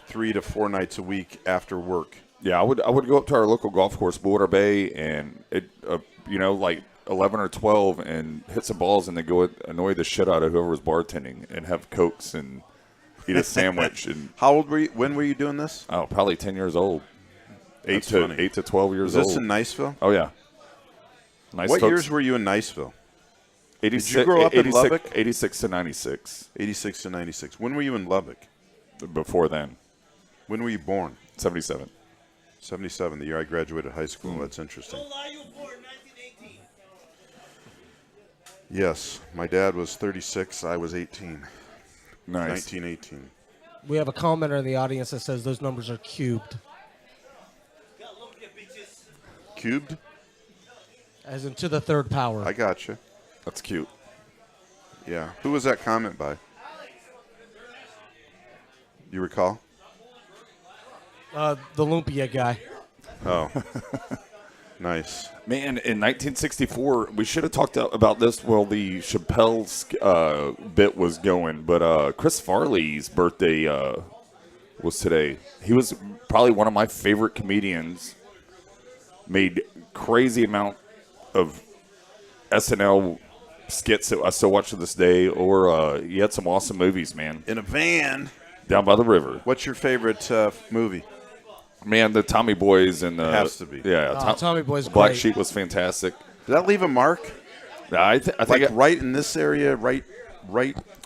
3 to 4 nights a week after work. Yeah, I would go up to our local golf course, Boulder Bay, and like 11 or 12, and hit some balls, and then go annoy the shit out of whoever was bartending, and have Cokes and eat a sandwich. And how old were you? When were you doing this? Oh, probably 10 years old. 8 to 12 years old. Was this in Niceville? Oh yeah. Nice. What years were you in Niceville? 86, Did you grow up in Lubbock? 86 to 96. 86 to 96. When were you in Lubbock? Before then. When were you born? 77. 77, the year I graduated high school. That's interesting. Yes, my dad was 36. I was 18. Nice. 1918. We have a commenter in the audience that says those numbers are cubed. Cubed? As in to the third power. I got you. That's cute. Yeah. Who was that comment by? You recall? The Lumpia guy. Oh. Nice. Man, in 1964, we should have talked about this while the Chappelle's bit was going, but Chris Farley's birthday was today. He was probably one of my favorite comedians. Made crazy amount of SNL skits that I still watch to this day, or he had some awesome movies, man. In a van. Down by the river. What's your favorite movie? Man, the Tommy Boys and has to be. Yeah, Tommy Boys. Black great. Sheep was fantastic. Did that leave a mark? I think Like right in this area, right.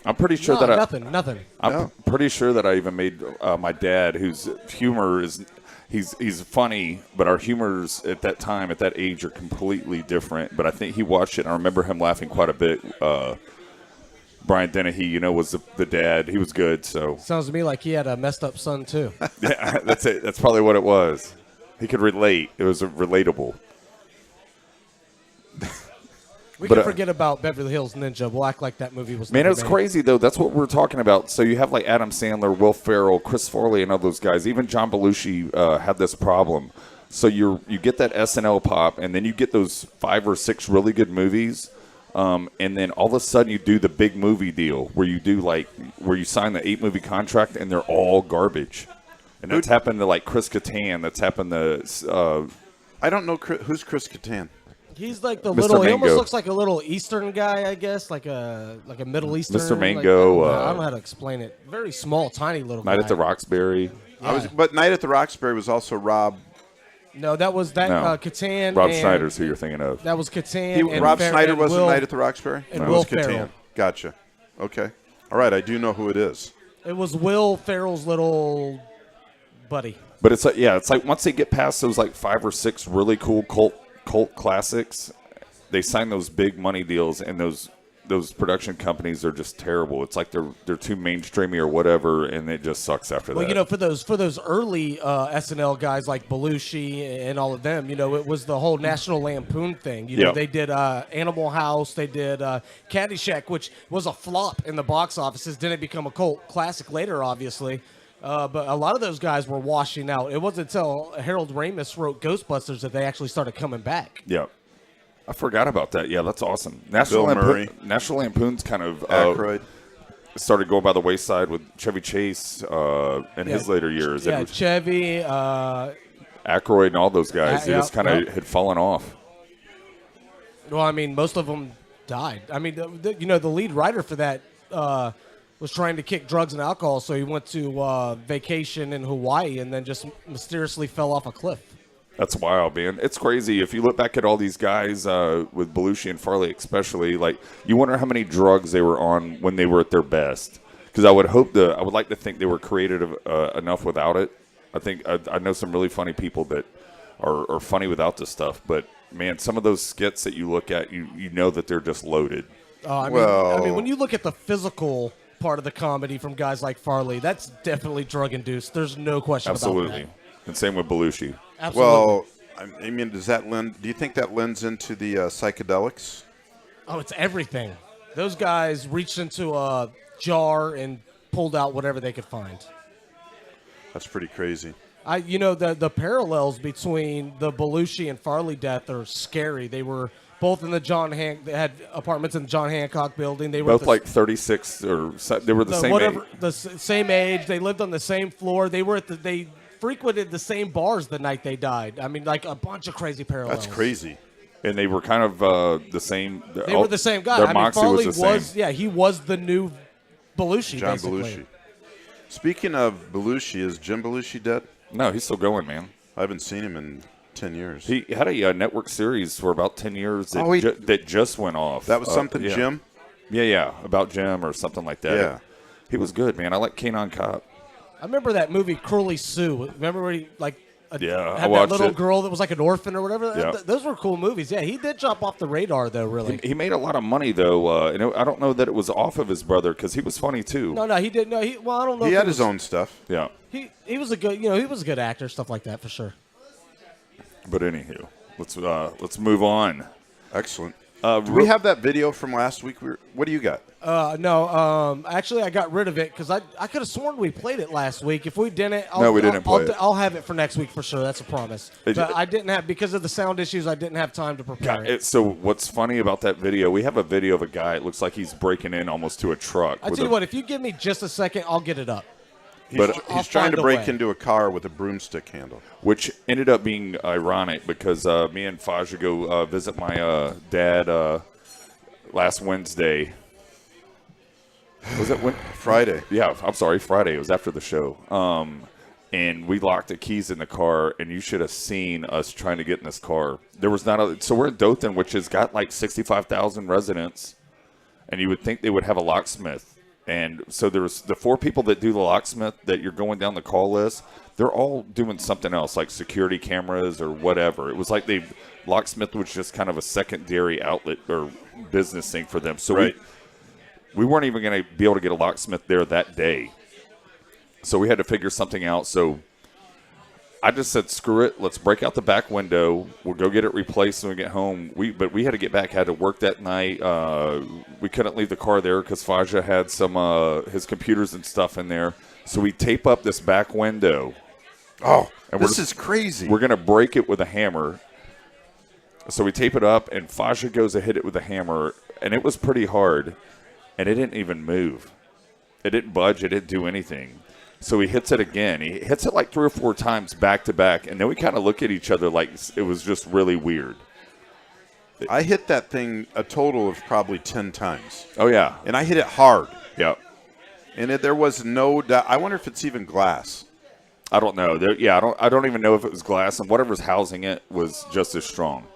I'm pretty sure No, that nothing. I'm pretty sure that I even made my dad, whose humor is he's funny, but our humors at that time, at that age, are completely different. But I think he watched it, and I remember him laughing quite a bit. Brian Dennehy, was the dad. He was good. So Sounds to me like he had a messed up son too. yeah, that's it. That's probably what it was. He could relate. It was relatable. We But, can forget about Beverly Hills Ninja. We'll act like that movie was. Man, never it's made. crazy, though. That's what we're talking about. So you have, like, Adam Sandler, Will Ferrell, Chris Farley, and all those guys. Even John Belushi had this problem. So you get that SNL pop, and then you get those 5 or 6 really good movies, and then all of a sudden you do the big movie deal where you do, like, where you sign the 8-movie contract, and they're all garbage. And that's happened to, like, Chris Kattan. That's happened to I don't know who's Chris Kattan. He's like the Mr. little. He almost Mango. looks like a little Eastern guy, I guess, like a Middle Eastern. Mr. like, Mango, I don't know how to explain it. Very small, tiny little. Night guy. at the Roxbury. But Night at the Roxbury was also Rob. No, that was that No. Kattan. Rob and- Schneider's who you're thinking of. That was Kattan. and Rob Fer- Schneider and wasn't Will- Night at the Roxbury? and No, Will it was Kattan. Ferrell. Gotcha. Okay. All right, I do know who it is. It was Will Ferrell's little buddy. But it's like once they get past those like 5 or 6 really cool cult classics, they sign those big money deals, and those production companies are just terrible. It's like they're too mainstreamy or whatever, and it just sucks after Well, that. for those early SNL guys like Belushi and all of them, it was the whole National Lampoon thing. Yeah. They did Animal House, they did Caddyshack, which was a flop in the box offices. Didn't become a cult classic later, obviously. But a lot of those guys were washing out. It wasn't until Harold Ramis wrote Ghostbusters that they actually started coming back. Yeah. I forgot about that. Yeah, that's awesome. Bill Murray. National Lampoon's kind of Aykroyd. started going by the wayside with Chevy Chase in his later years. Yeah, It was Chevy. Aykroyd and all those guys. They yeah, just kind of yeah. had fallen off. Well, I mean, most of them died. I mean, the lead writer for that was trying to kick drugs and alcohol, so he went to vacation in Hawaii and then just mysteriously fell off a cliff. That's wild, man. It's crazy. If you look back at all these guys with Belushi and Farley especially, like, you wonder how many drugs they were on when they were at their best. Because I would like to think they were creative enough without it. I think I know some really funny people that are funny without this stuff. But, man, some of those skits that you look at, you know that they're just loaded. I mean, when you look at the physical part of the comedy from guys like Farley, that's definitely drug-induced. There's no question Absolutely. about that. And same with Belushi. Absolutely. Well, I mean, do you think that lends into the psychedelics? Oh, it's everything. Those guys reached into a jar and pulled out whatever they could find. That's pretty crazy. The parallels between the Belushi and Farley death are scary. They were both in they had apartments in the John Hancock building. They were Both like 36 or they were the same age. Same age. They lived on the same floor. They frequented the same bars the night they died. I mean, like a bunch of crazy parallels. That's crazy. And they were kind of the same. They were the same guy. Their I mean, moxie Farley was the same. he was the new Belushi, John basically. Belushi. Speaking of Belushi, is Jim Belushi dead? No, he's still going, man. I haven't seen him in 10 years. He had a network series for about 10 years that just went off. That was something yeah. Jim? Yeah, about Jim or something like that. Yeah. He was good, man. I like Kanon Cop. I remember that movie Curly Sue. Remember where he I had that watched little it. girl that was like an orphan or whatever? Yeah. Those were cool movies. Yeah, he did jump off the radar though, really. He made a lot of money though, and I don't know that it was off of his brother because he was funny too. No, he did. No, I don't know. He if had it his was- own stuff. Yeah, He was a good. He was a good actor, stuff like that for sure. but anywho, let's move on. Excellent. Do we have that video from last week? What do you got? No, actually, I got rid of it because I could have sworn we played it last week. If we didn't, we didn't play it. I'll have it for next week for sure. That's a promise. But I didn't have, because of the sound issues, I didn't have time to prepare it. So what's funny about that video, we have a video of a guy, it looks like he's breaking in almost to a truck. I tell you what, if you give me just a second, I'll get it up. He's trying to break into a car with a broomstick handle. Which ended up being ironic because me and Faja go visit my dad last Wednesday. Was it Friday? Yeah, I'm sorry, Friday. It was after the show. And we locked the keys in the car, and you should have seen us trying to get in this car. There was so we're in Dothan, which has got like 65,000 residents, and you would think they would have a locksmith. And so there's the 4 people that do the locksmith that you're going down the call list. They're all doing something else, like security cameras or whatever. It was like locksmith was just kind of a secondary outlet or business thing for them. So we weren't even going to be able to get a locksmith there that day. So we had to figure something out. So I just said, screw it. Let's break out the back window. We'll go get it replaced when we get home. But we had to get back, had to work that night. We couldn't leave the car there because Faja had some his computers and stuff in there. So we tape up this back window. Oh, and this is crazy. We're going to break it with a hammer. So we tape it up, and Faja goes to hit it with a hammer, and it was pretty hard, and it didn't even move. It didn't budge. It didn't do anything. So he hits it again. He hits it like 3 or 4 times back to back, and then we kind of look at each other like it was just really weird. I hit that thing a total of probably 10 times. Oh, yeah. And I hit it hard. Yep. And there was no doubt. I wonder if it's even glass. I don't know. I don't even know if it was glass, and whatever's housing it was just as strong.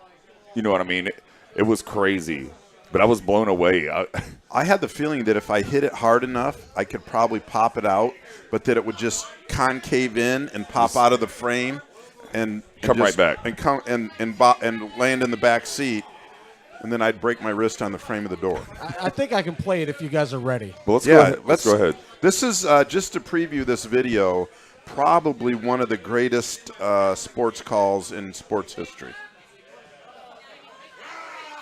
You know what I mean? It was crazy, but I was blown away. I had the feeling that if I hit it hard enough, I could probably pop it out, but that it would just concave in and pop out of the frame and come right back and come and land in the back seat, and then I'd break my wrist on the frame of the door. I think I can play it if you guys are ready. Well, let's go ahead. This is just to preview this video. Probably one of the greatest sports calls in sports history.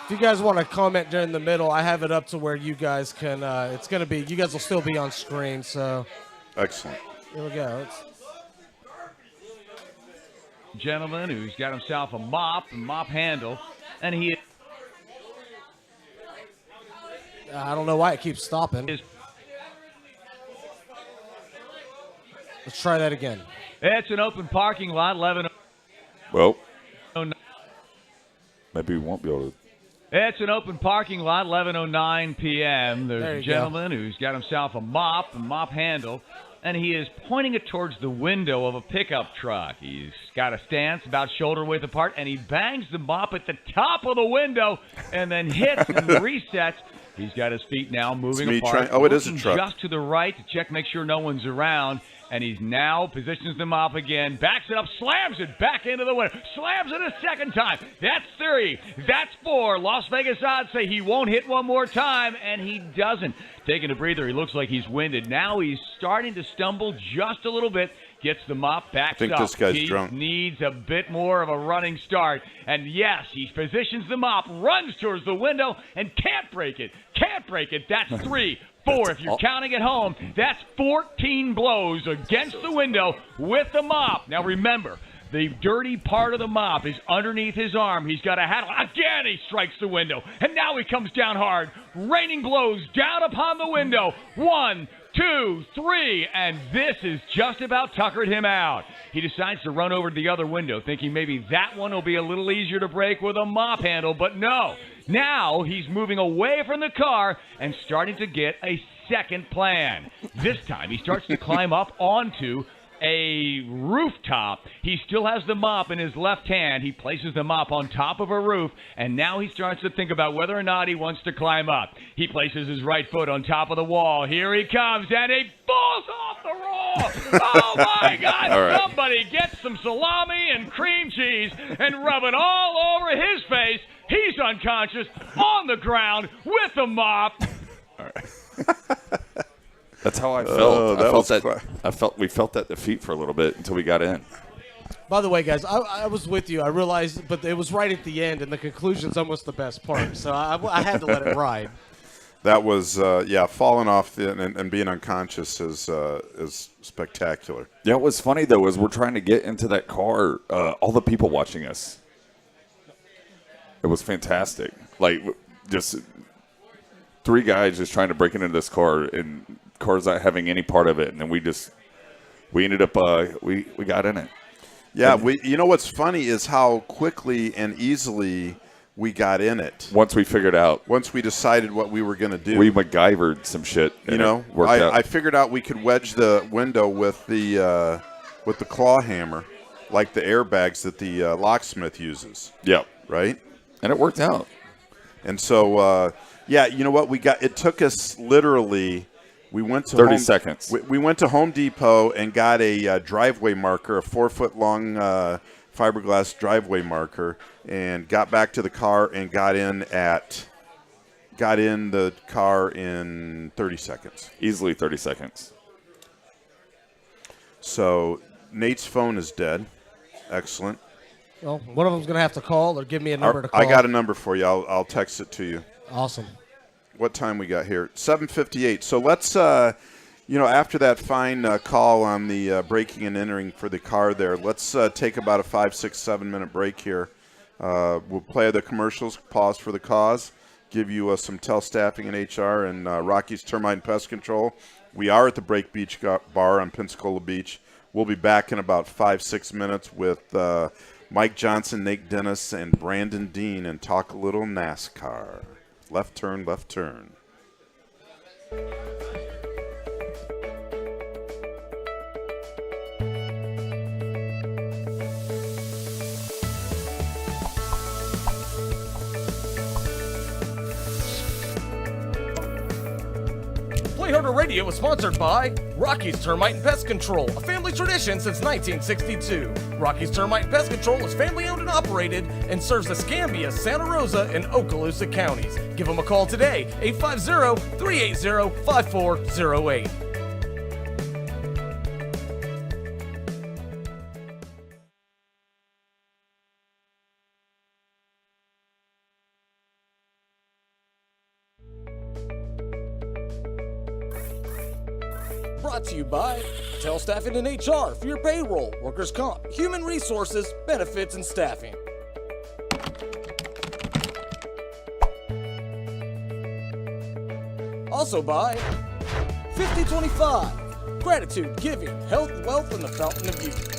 If you guys want to comment during the middle, I have it up to where you guys can. It's going to be. You guys will still be on screen. So. Excellent. Here we go. Gentleman who's got himself a mop handle, and he. I don't know why it keeps stopping. Let's try that again. It's an open parking lot, 11. Well, maybe we won't be able to. It's an open parking lot, 11:09 p.m. There's a gentleman who's got himself a mop handle, and he is pointing it towards the window of a pickup truck. He's got a stance about shoulder width apart, and he bangs the mop at the top of the window and then hits and resets. He's got his feet now moving apart. It is a truck. Just to the right to check, make sure no one's around. And he's now positions the mop again, backs it up, slams it back into the window, slams it a second time. That's 3. That's 4. Las Vegas odds say he won't hit one more time, and he doesn't. Taking a breather, he looks like he's winded. Now he's starting to stumble just a little bit. Gets the mop, backs up. I think this guy's he drunk. Needs a bit more of a running start. And yes, he positions the mop, runs towards the window, and can't break it. Can't break it. That's 3. 4, if you're counting at home, that's 14 blows against the window with the mop. Now remember, the dirty part of the mop is underneath his arm. He's got a handle. Again, he strikes the window. And now he comes down hard, raining blows down upon the window. 1, 2, 3, and this is just about tuckered him out. He decides to run over to the other window, thinking maybe that one will be a little easier to break with a mop handle, but no. Now he's moving away from the car and starting to get a second plan. This time he starts to climb up onto a rooftop. He still has the mop in his left hand. He places the mop on top of a roof, and now he starts to think about whether or not he wants to climb up. He places his right foot on top of the wall. Here he comes, and he falls off the roll. Oh, my God. Right. Somebody get some salami and cream cheese and rub it all over his face. He's unconscious on the ground with the mop. All right. That's how I felt. We felt that defeat for a little bit until we got in. By the way, guys, I was with you. I realized, but it was right at the end, and the conclusion's almost the best part. So I had to let it ride. That was, falling off and being unconscious is spectacular. Yeah, what was funny, though, is we're trying to get into that car, all the people watching us. It was fantastic. Like, just 3 guys just trying to break into this car, and cars not having any part of it, and then we ended up, we got in it. Yeah, you know what's funny is how quickly and easily we got in it. Once we figured out. Once we decided what we were going to do. We MacGyvered some shit. You know, I figured out we could wedge the window with the claw hammer, like the airbags that the locksmith uses. Yep. Right? And it worked out. And so, you know what? It took us literally... We went to 30 seconds. We went to Home Depot and got a driveway marker, a 4-foot-long fiberglass driveway marker, and got back to the car and got in the car in 30 seconds. Easily 30 seconds. So Nate's phone is dead. Excellent. Well, one of them's going to have to call or give me a number to call. I got a number for you. I'll text it to you. Awesome. What time we got here? 7:58. So let's, after that fine call on the breaking and entering for the car there, let's take about a 5, 6, 7 minute break here. We'll play the commercials, pause for the cause, give you some Tel Staffing and HR and Rocky's Termite and Pest Control. We are at the Break Beach Bar on Pensacola Beach. We'll be back in about 5, 6 minutes with Mike Johnson, Nate Dennis, and Brandon Dean and talk a little NASCAR. Left turn, left turn. Play Harder Radio is sponsored by Rocky's Termite and Pest Control, a family tradition since 1962. Rocky's Termite and Pest Control is family owned and operated and serves Escambia, Santa Rosa, and Okaloosa counties. Give them a call today, 850-380-5408. Brought to you by Tel Staffing and HR for your payroll, workers' comp, human resources, benefits, and staffing. Also by 5025, Gratitude, Giving, Health, Wealth, and the Fountain of Youth.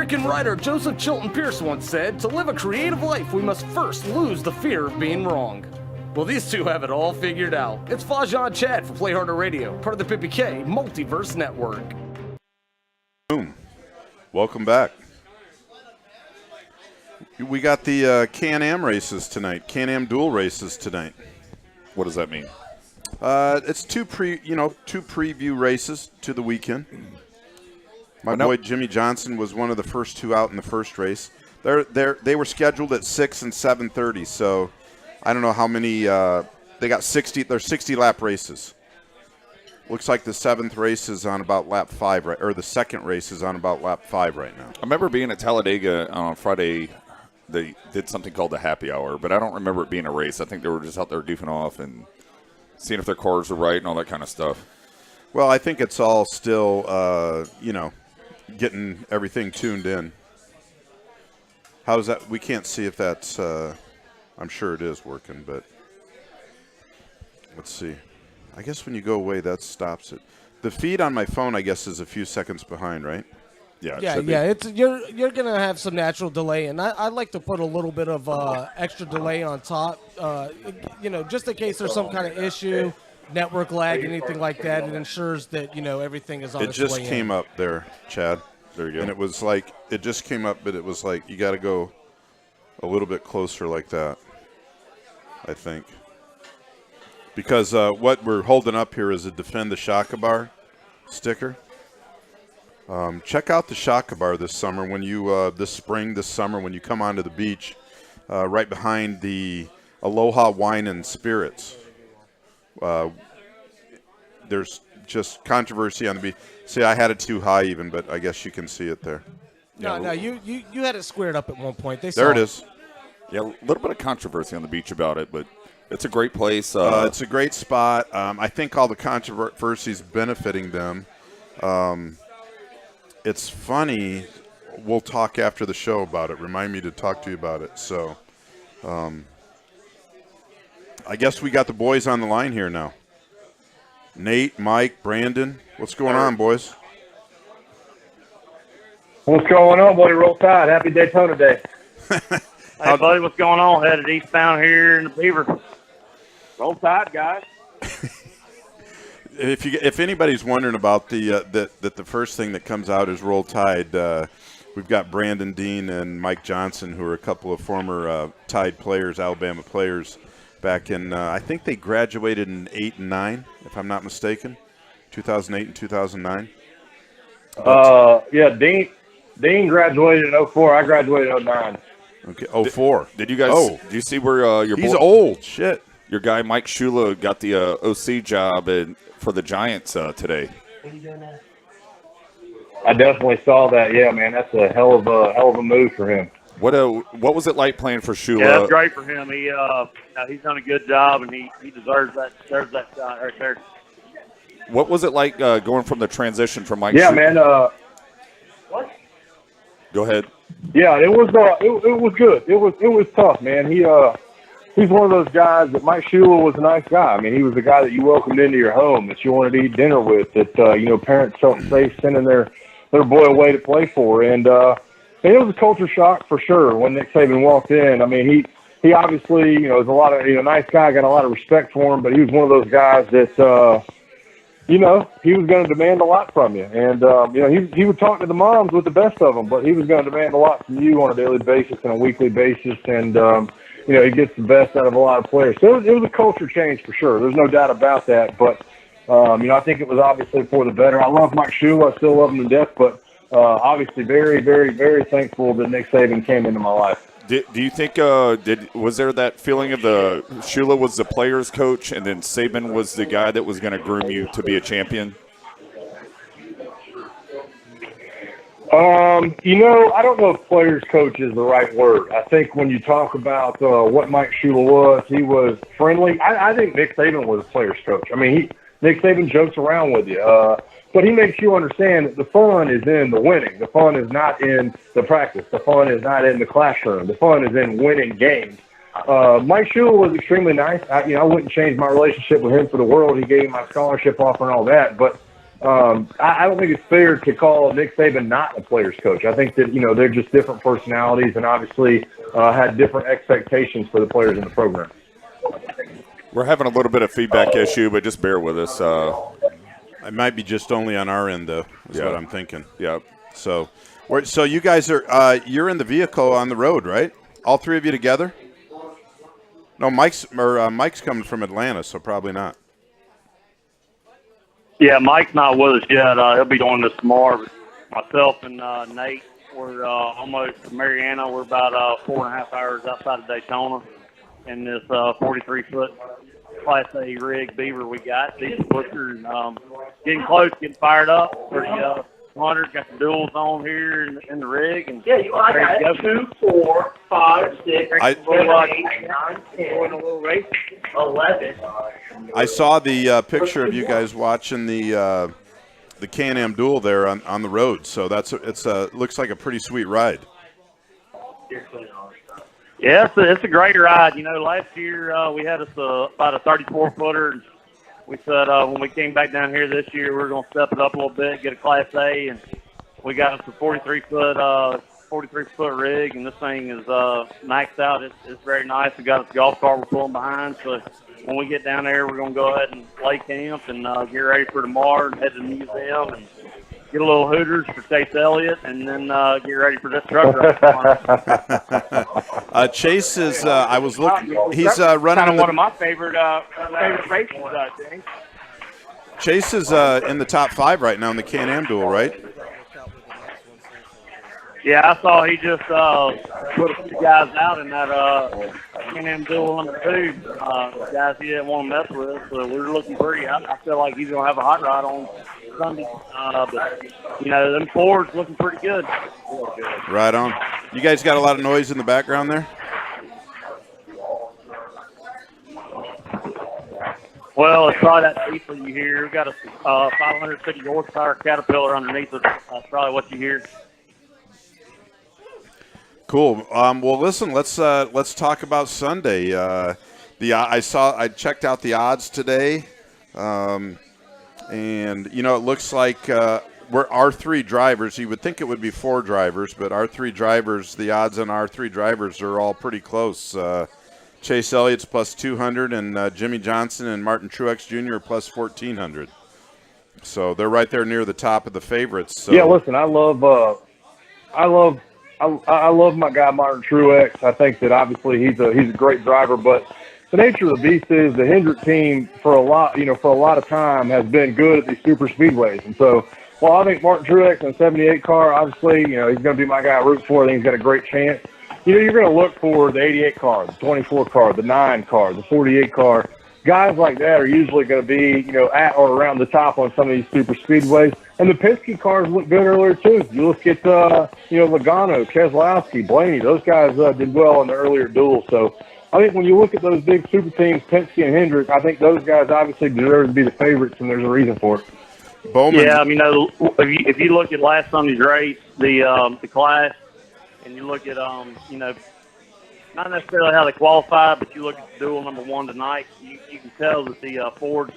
American writer Joseph Chilton Pierce once said, "To live a creative life, we must first lose the fear of being wrong." Well, these two have it all figured out. It's Fajan Chad for Play Harder Radio, part of the Pippi K Multiverse Network. Boom. Welcome back. We got the Can-Am races tonight, Can-Am dual races tonight. What does that mean? It's two preview races to the weekend. My boy Jimmy Johnson was one of the first two out in the first race. They were scheduled at 6 and 7:30, so I don't know how many. They got 60. They're 60-lap races. Looks like the 7th race is on about lap 5, right? Or the 2nd race is on about lap 5 right now. I remember being at Talladega on Friday. They did something called the happy hour, but I don't remember it being a race. I think they were just out there goofing off and seeing if their cars were right and all that kind of stuff. Well, I think it's all still, getting everything tuned in. How's that? We can't see if that's, I'm sure it is working, but let's see. I guess when you go away, that stops it. The feed on my phone, I guess, is a few seconds behind, right? Yeah, It's you're gonna have some natural delay, and I like to put a little bit of extra delay on top, just in case there's some kind of issue, network lag, anything like that. It ensures that everything is on. It just came up there, Chad. There you go. And it was like it just came up, but it was like you got to go a little bit closer like that, I think, because what we're holding up here is a Defend the Shaka Bar sticker. Check out the Shaka Bar this summer when you this summer when you come onto the beach, right behind the Aloha Wine and Spirits. There's just controversy on the beach. See, I had it too high even, but I guess you can see it there. No, you had it squared up at one point. There it is. Yeah, a little bit of controversy on the beach about it, but it's a great place. It's a great spot. I think all the controversy is benefiting them. It's funny. We'll talk after the show about it. Remind me to talk to you about it. So I guess we got the boys on the line here now. Nate, Mike, Brandon. What's going on, boys? What's going on, buddy? Roll Tide. Happy Daytona Day. Hey, buddy, what's going on? Headed eastbound here in the Beaver. Roll Tide, guys. If anybody's wondering about the first thing that comes out is Roll Tide, we've got Brandon Dean and Mike Johnson, who are a couple of former Tide players, Alabama players, back in I think they graduated in 8 and 9, if I'm not mistaken, 2008 and 2009. Yeah, Dean graduated in 04. I graduated in 09. Okay, 04. Did you guys? Did you see where your he's old shit? Your guy Mike Shula got the OC job for the Giants today. I definitely saw that. Yeah, man, that's a hell of a move for him. What was it like playing for Shula? Yeah, that's great for him. He's done a good job, and he deserves that shot right there. What was it like going from the transition from Mike? Yeah, Shula? man. What? Go ahead. Yeah, it was good. It was tough, man. He's one of those guys that Mike Shula was a nice guy. I mean, he was the guy that you welcomed into your home, that you wanted to eat dinner with, that parents felt safe sending their boy away to play for. And it was a culture shock for sure when Nick Saban walked in. I mean, he obviously, is a lot of nice guy, got a lot of respect for him, but he was one of those guys that he was going to demand a lot from you. And, he would talk to the moms with the best of them, but he was going to demand a lot from you on a daily basis and a weekly basis. And, he gets the best out of a lot of players. So it was a culture change for sure. There's no doubt about that. But, I think it was obviously for the better. I love Mike Shula. I still love him to death. But obviously very, very, very thankful that Nick Saban came into my life. Do you think was there that feeling of the Shula was the player's coach and then Saban was the guy that was going to groom you to be a champion? I don't know if player's coach is the right word. I think when you talk about what Mike Shula was, he was friendly. I think Nick Saban was a player's coach. I mean, Nick Saban jokes around with you. But he makes you understand that the fun is in the winning. The fun is not in the practice. The fun is not in the classroom. The fun is in winning games. Mike Shula was extremely nice. I wouldn't change my relationship with him for the world. He gave me my scholarship offer and all that. But I don't think it's fair to call Nick Saban not a player's coach. I think that, they're just different personalities and obviously had different expectations for the players in the program. We're having a little bit of feedback issue, but just bear with us. It might be just only on our end, though, is Yeah. what I'm thinking. Yeah. So you guys are you're in the vehicle on the road, right? All three of you together? No, Mike's coming from Atlanta, so probably not. Yeah, Mike's not with us yet. He'll be doing this tomorrow. Myself and Nate, we're almost to Mariana. We're about 4.5 hours outside of Daytona in this 43-foot Class A rig Beaver we got. Decent booker and getting close, getting fired up. Pretty 100, got the duals on here in the rig. And Yeah, I got 2, 4, 5, 6, 7, 8, 9, 10, going a little race, 11. I saw the picture of you guys watching the Can-Am duel there on the road. So looks like a pretty sweet ride. Yeah, it's a great ride. Last year we had us about a 34-footer. We said when we came back down here this year, we were going to step it up a little bit, get a Class A, and we got us a 43-foot rig, and this thing is maxed out. It's very nice. We got us a golf cart we're pulling behind, so when we get down there, we're going to go ahead and lay camp and get ready for tomorrow and head to the museum and get a little Hooters for Chase Elliott, and then get ready for this truck ride. Chase is. I was looking. He's running. Kind of one of my favorite races, I think. Chase is in the top 5 right now in the Can-Am duel, right? Yeah, I saw he just put a few guys out in that Can-Am duel number 2. Guys he didn't want to mess with, so we were looking pretty. I feel like he's gonna have a hot rod on Sunday, but them Fords looking pretty good. Right on. You guys got a lot of noise in the background there? Well, it's probably that diesel you hear. We've got a 550 horsepower Caterpillar underneath it. That's probably what you hear. Cool. Well, listen. Let's talk about Sunday. I checked out the odds today, and it looks like we're our 3 drivers. You would think it would be 4 drivers, but our 3 drivers. The odds on our 3 drivers are all pretty close. Chase Elliott's plus 200, and Jimmy Johnson and Martin Truex Jr. plus 1,400. So they're right there near the top of the favorites. So. Yeah, listen, I love my guy Martin Truex. I think that obviously he's a great driver, but the nature of the beast is the Hendrick team for a lot of time has been good at these super speedways, and so while I think Martin Truex in the 78 car, obviously he's going to be my guy I root for. I think he's got a great chance. You're going to look for the 88 car, the 24 car, the 9 car, the 48 car. Guys like that are usually going to be, at or around the top on some of these super speedways. And the Penske cars looked good earlier, too. You look at, Logano, Keselowski, Blaney. Those guys did well in the earlier duels. So I think when you look at those big super teams, Penske and Hendrick, I think those guys obviously deserve to be the favorites, and there's a reason for it. Bowman. Yeah, if you look at last Sunday's race, the class, and you look at, not necessarily how they qualified, but you look at the duel number 1 tonight, you can tell that the Fords,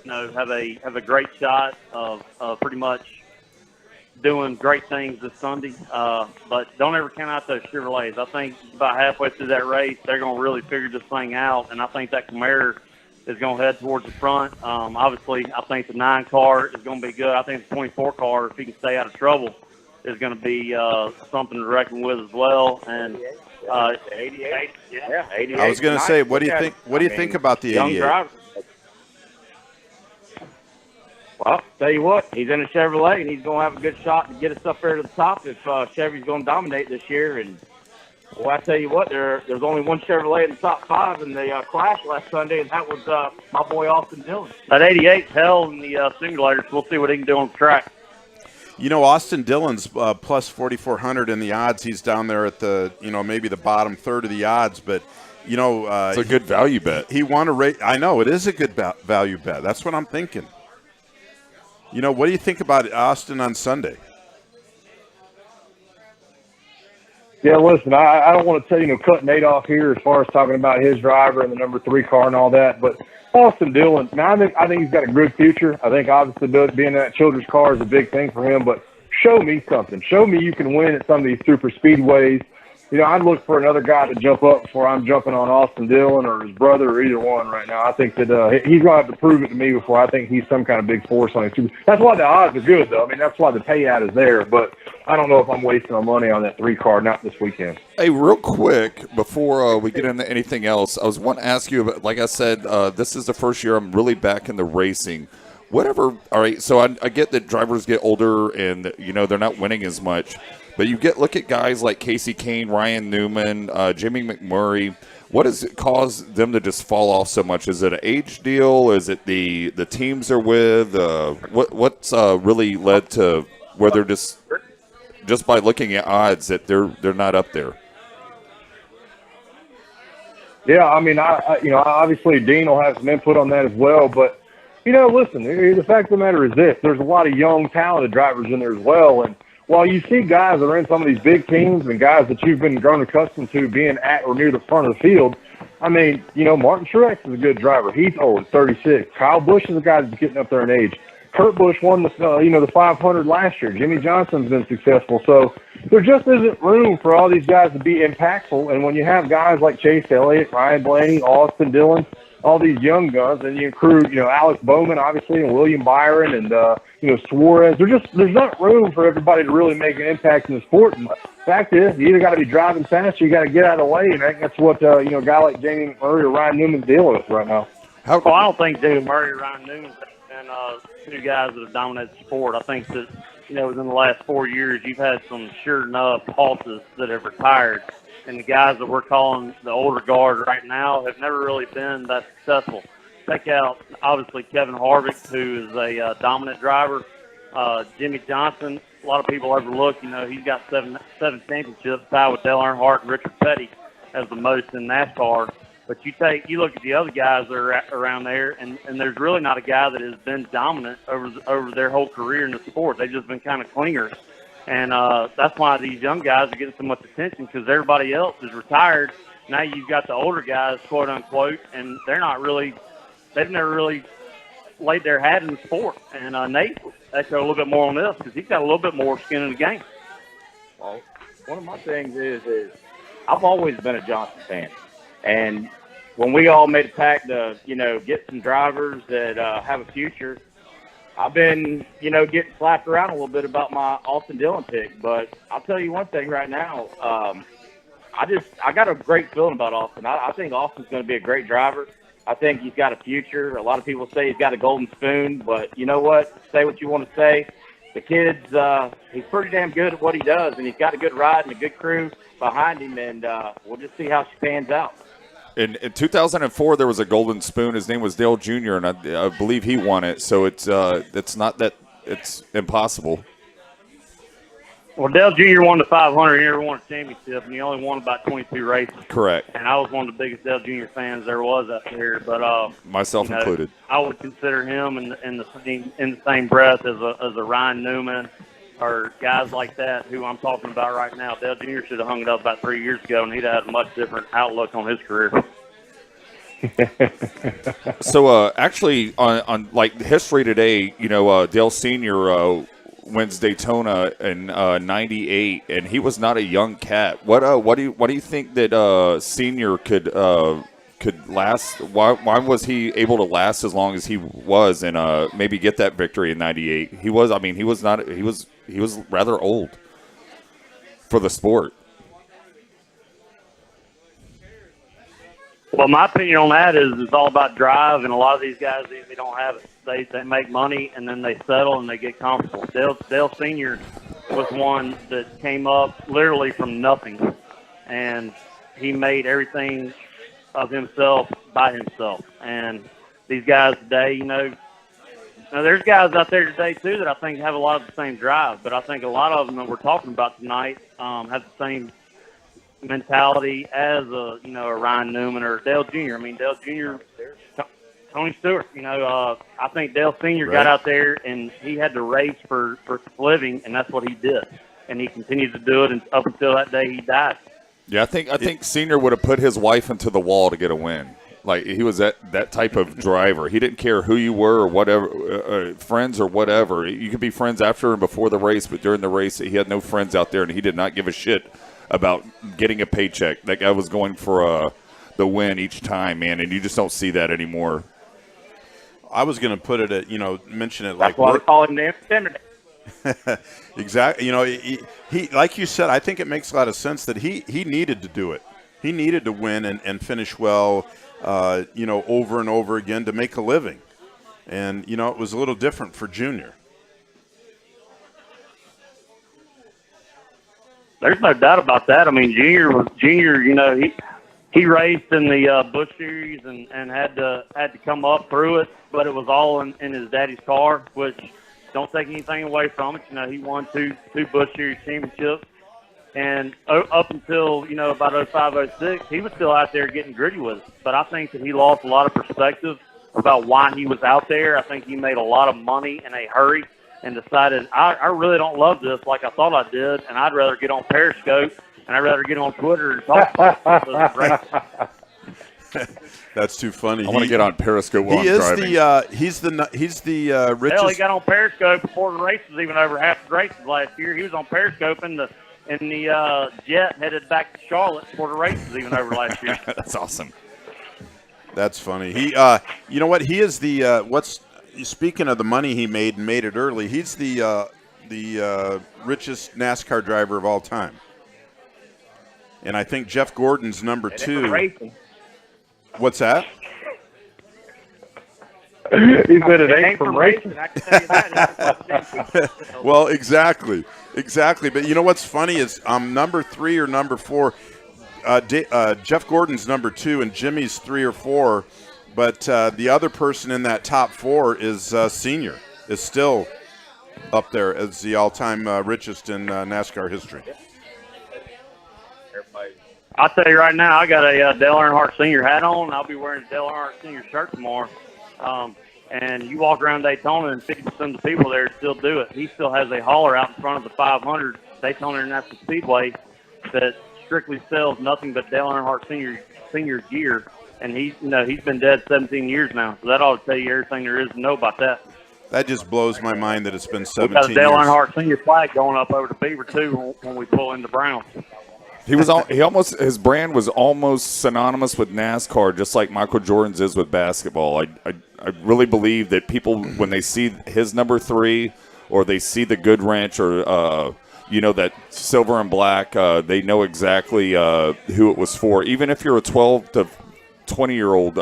have a great shot of pretty much doing great things this Sunday. But don't ever count out those Chevrolets. I think about halfway through that race, they're going to really figure this thing out, and I think that Camaro is going to head towards the front. Obviously, I think the 9 car is going to be good. I think the 24 car, if he can stay out of trouble, is going to be something to reckon with as well. And 88, yeah, 88. I was going to say, what do you think? What do you think about the 88? Driver. Well, tell you what, he's in a Chevrolet, and he's going to have a good shot to get us up there to the top if Chevy's going to dominate this year. And well, I tell you what, there's only one Chevrolet in the top 5 in the Clash last Sunday, and that was my boy Austin Dillon. That 88's hell in the simulators. We'll see what he can do on the track. Austin Dillon's plus 4,400 in the odds. He's down there at the, maybe the bottom third of the odds, but, it's a good value bet. He won a race. I know, it is a good value bet. That's what I'm thinking. What do you think about Austin on Sunday? Yeah, listen, I don't want to tell cut Nate off here as far as talking about his driver and the number 3 car and all that, but Austin Dillon, man, I think he's got a good future. I think obviously being in that Childress car is a big thing for him, but show me something. Show me you can win at some of these super speedways. I'd look for another guy to jump up before I'm jumping on Austin Dillon or his brother or either one right now. I think that he's going to have to prove it to me before I think he's some kind of big force on it. That's why the odds are good, though. I mean, that's why the payout is there. But I don't know if I'm wasting my money on that 3 car, not this weekend. Hey, real quick, before we get into anything else, I was wanting to ask you about, like I said, this is the first year I'm really back in the racing. All right, so I get that drivers get older and, they're not winning as much. But look at guys like Casey Kane, Ryan Newman, Jimmy McMurray. What has it caused them to just fall off so much? Is it an age deal? Is it the teams they're with? What's really led to where they're just by looking at odds that they're not up there? Yeah, I mean, obviously Dean will have some input on that as well. But listen, the fact of the matter is this: there's a lot of young, talented drivers in there as well, and while you see guys that are in some of these big teams and guys that you've been grown accustomed to being at or near the front of the field, I mean, Martin Truex is a good driver. He's old, 36. Kyle Busch is a guy that's getting up there in age. Kurt Busch won the 500 last year. Jimmy Johnson's been successful. So there just isn't room for all these guys to be impactful. And when you have guys like Chase Elliott, Ryan Blaney, Austin Dillon, all these young guns, and you include, Alex Bowman, obviously, and William Byron, and, Suarez. There's not room for everybody to really make an impact in the sport. And the fact is, you either got to be driving fast or you got to get out of the way, and I think that's what, a guy like Jamie Murray or Ryan Newman's dealing with right now. I don't think Jamie Murray or Ryan Newman and 2 guys that have dominated the sport. I think that, within the last 4 years, you've had some sure enough horses that have retired. And the guys that we're calling the older guard right now have never really been that successful. Check out, obviously, Kevin Harvick, who is a dominant driver. Jimmy Johnson, a lot of people overlook, he's got seven championships, tied with Dale Earnhardt and Richard Petty as the most in NASCAR. But you look at the other guys that are around there, and there's really not a guy that has been dominant over their whole career in the sport. They've just been kind of clingers. And that's why these young guys are getting so much attention, because everybody else is retired. Now you've got the older guys, quote unquote, and they've never really laid their hat in the sport. And Nate echo a little bit more on this, because he's got a little bit more skin in the game. Well, one of my things is I've always been a Johnson fan. And when we all made a pact to, get some drivers that have a future, I've been, getting slapped around a little bit about my Austin Dillon pick, but I'll tell you one thing right now. I got a great feeling about Austin. I think Austin's going to be a great driver. I think he's got a future. A lot of people say he's got a golden spoon, but you know what? Say what you want to say. The kid's, he's pretty damn good at what he does, and he's got a good ride and a good crew behind him, and we'll just see how she pans out. In 2004, there was a golden spoon. His name was Dale Jr., and I believe he won it. So it's not that it's impossible. Well, Dale Jr. won the 500. He never won a championship, and he only won about 22 races. Correct. And I was one of the biggest Dale Jr. fans there was out there. But myself included. I would consider him in the same breath as a Ryan Newman or guys like that who I'm talking about right now. Dale Jr. should have hung it up about 3 years ago, and he'd have a much different outlook on his career. So actually, on like history today, Dale Sr. Wins Daytona in '98, and he was not a young cat. What do you think that Senior could last? Why was he able to last as long as he was, and maybe get that victory in '98? He was rather old for the sport. Well, my opinion on that is it's all about drive, and a lot of these guys, they don't have it. They make money, and then they settle, and they get comfortable. Dale Sr. was one that came up literally from nothing, and he made everything of himself by himself. And these guys today, now there's guys out there today, too, that I think have a lot of the same drive, but I think a lot of them that we're talking about tonight have the same mentality as a Ryan Newman or Dale Jr. I mean, Dale Jr., Tony Stewart, I think Dale Sr. got out there and he had to race for a living, and that's what he did. and he continued to do it up until that day he died. Yeah, I think Senior would have put his wife into the wall to get a win. Like, he was that type of driver. He didn't care who you were or whatever, friends or whatever. You could be friends after and before the race, but during the race, he had no friends out there, and he did not give a shit about getting a paycheck. That guy was going for the win each time, man, and you just don't see that anymore. I was going to put it at, mention it That's like. why we call him the intimidator. Exactly. He like you said, I think it makes a lot of sense that he needed to do it. He needed to win and finish well, over and over again to make a living. And, it was a little different for Junior. There's no doubt about that. I mean, Junior, he raced in the Busch Series and had to come up through it, but it was all in his daddy's car, which don't take anything away from it. He won two Busch Series championships. And up until, about 05, 06, he was still out there getting gritty with it. But I think that he lost a lot of perspective about why he was out there. I think he made a lot of money in a hurry and decided, I really don't love this like I thought I did, and I'd rather get on Periscope, and I'd rather get on Twitter and talk about it. That's too funny. I want to get on Periscope while I'm driving. He's the richest. Hell, he got on Periscope before the race was even over. Half the races last year, he was on Periscope in the jet headed back to Charlotte before the race was even over last year. That's awesome. That's funny. He, you know what? He is the speaking of the money he made and made it early. He's the richest NASCAR driver of all time, and I think Jeff Gordon's number 2. What's that? He said it ain't from racing. I can tell you that. Well, exactly. But you know what's funny is number 3 or number 4. Jeff Gordon's number 2 and Jimmy's 3 or 4. But the other person in that top 4 is Senior. Is still up there as the all-time richest in NASCAR history. I'll tell you right now, I got a Dale Earnhardt Sr. hat on. I'll be wearing a Dale Earnhardt Sr. shirt tomorrow. And you walk around Daytona, and 50% of the people there still do it. He still has a hauler out in front of the 500 Daytona International Speedway that strictly sells nothing but Dale Earnhardt Sr. gear. And he's been dead 17 years now. So that ought to tell you everything there is to know about that. That just blows my mind that it's been 17 years. We got a Dale years. Earnhardt Sr. flag going up over the Beaver too when we pull into Browns. His brand was almost synonymous with NASCAR, just like Michael Jordan's is with basketball. I really believe that people, when they see his number 3 or they see the Good Ranch or that silver and black, they know exactly who it was for. Even if you're a 12 to 20-year-old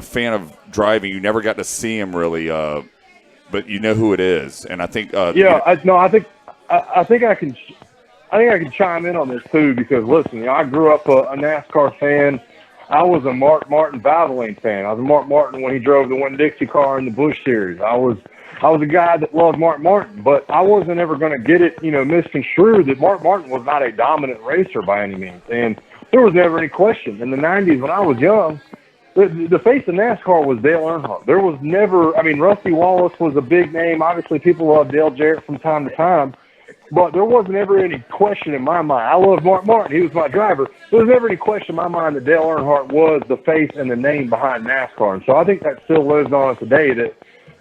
fan of driving, you never got to see him really, but you know who it is. And I think I think I can chime in on this too, because listen, I grew up a NASCAR fan. I was a Mark Martin Valvoline fan. I was a Mark Martin when he drove the Winn-Dixie car in the Busch Series. I was a guy that loved Mark Martin, but I wasn't ever going to get it, misconstrued that Mark Martin was not a dominant racer by any means. And there was never any question. In the 90s when I was young, the face of NASCAR was Dale Earnhardt. There was never, Rusty Wallace was a big name. Obviously, people loved Dale Jarrett from time to time. But there wasn't ever any question in my mind. I loved Mark Martin. He was my driver. There was never any question in my mind that Dale Earnhardt was the face and the name behind NASCAR. And so I think that still lives on today that,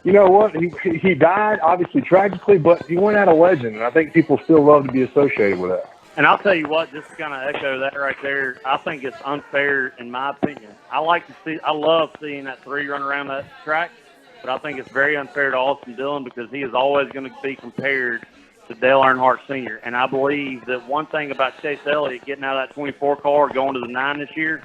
you know what, he died, obviously, tragically, but he went out a legend. And I think people still love to be associated with that. And I'll tell you what, just to kind of echo that right there, I think it's unfair in my opinion. I love seeing that 3 run around that track, but I think it's very unfair to Austin Dillon because he is always going to be compared to Dale Earnhardt Sr. And I believe that one thing about Chase Elliott getting out of that 24 car, going to the 9 this year,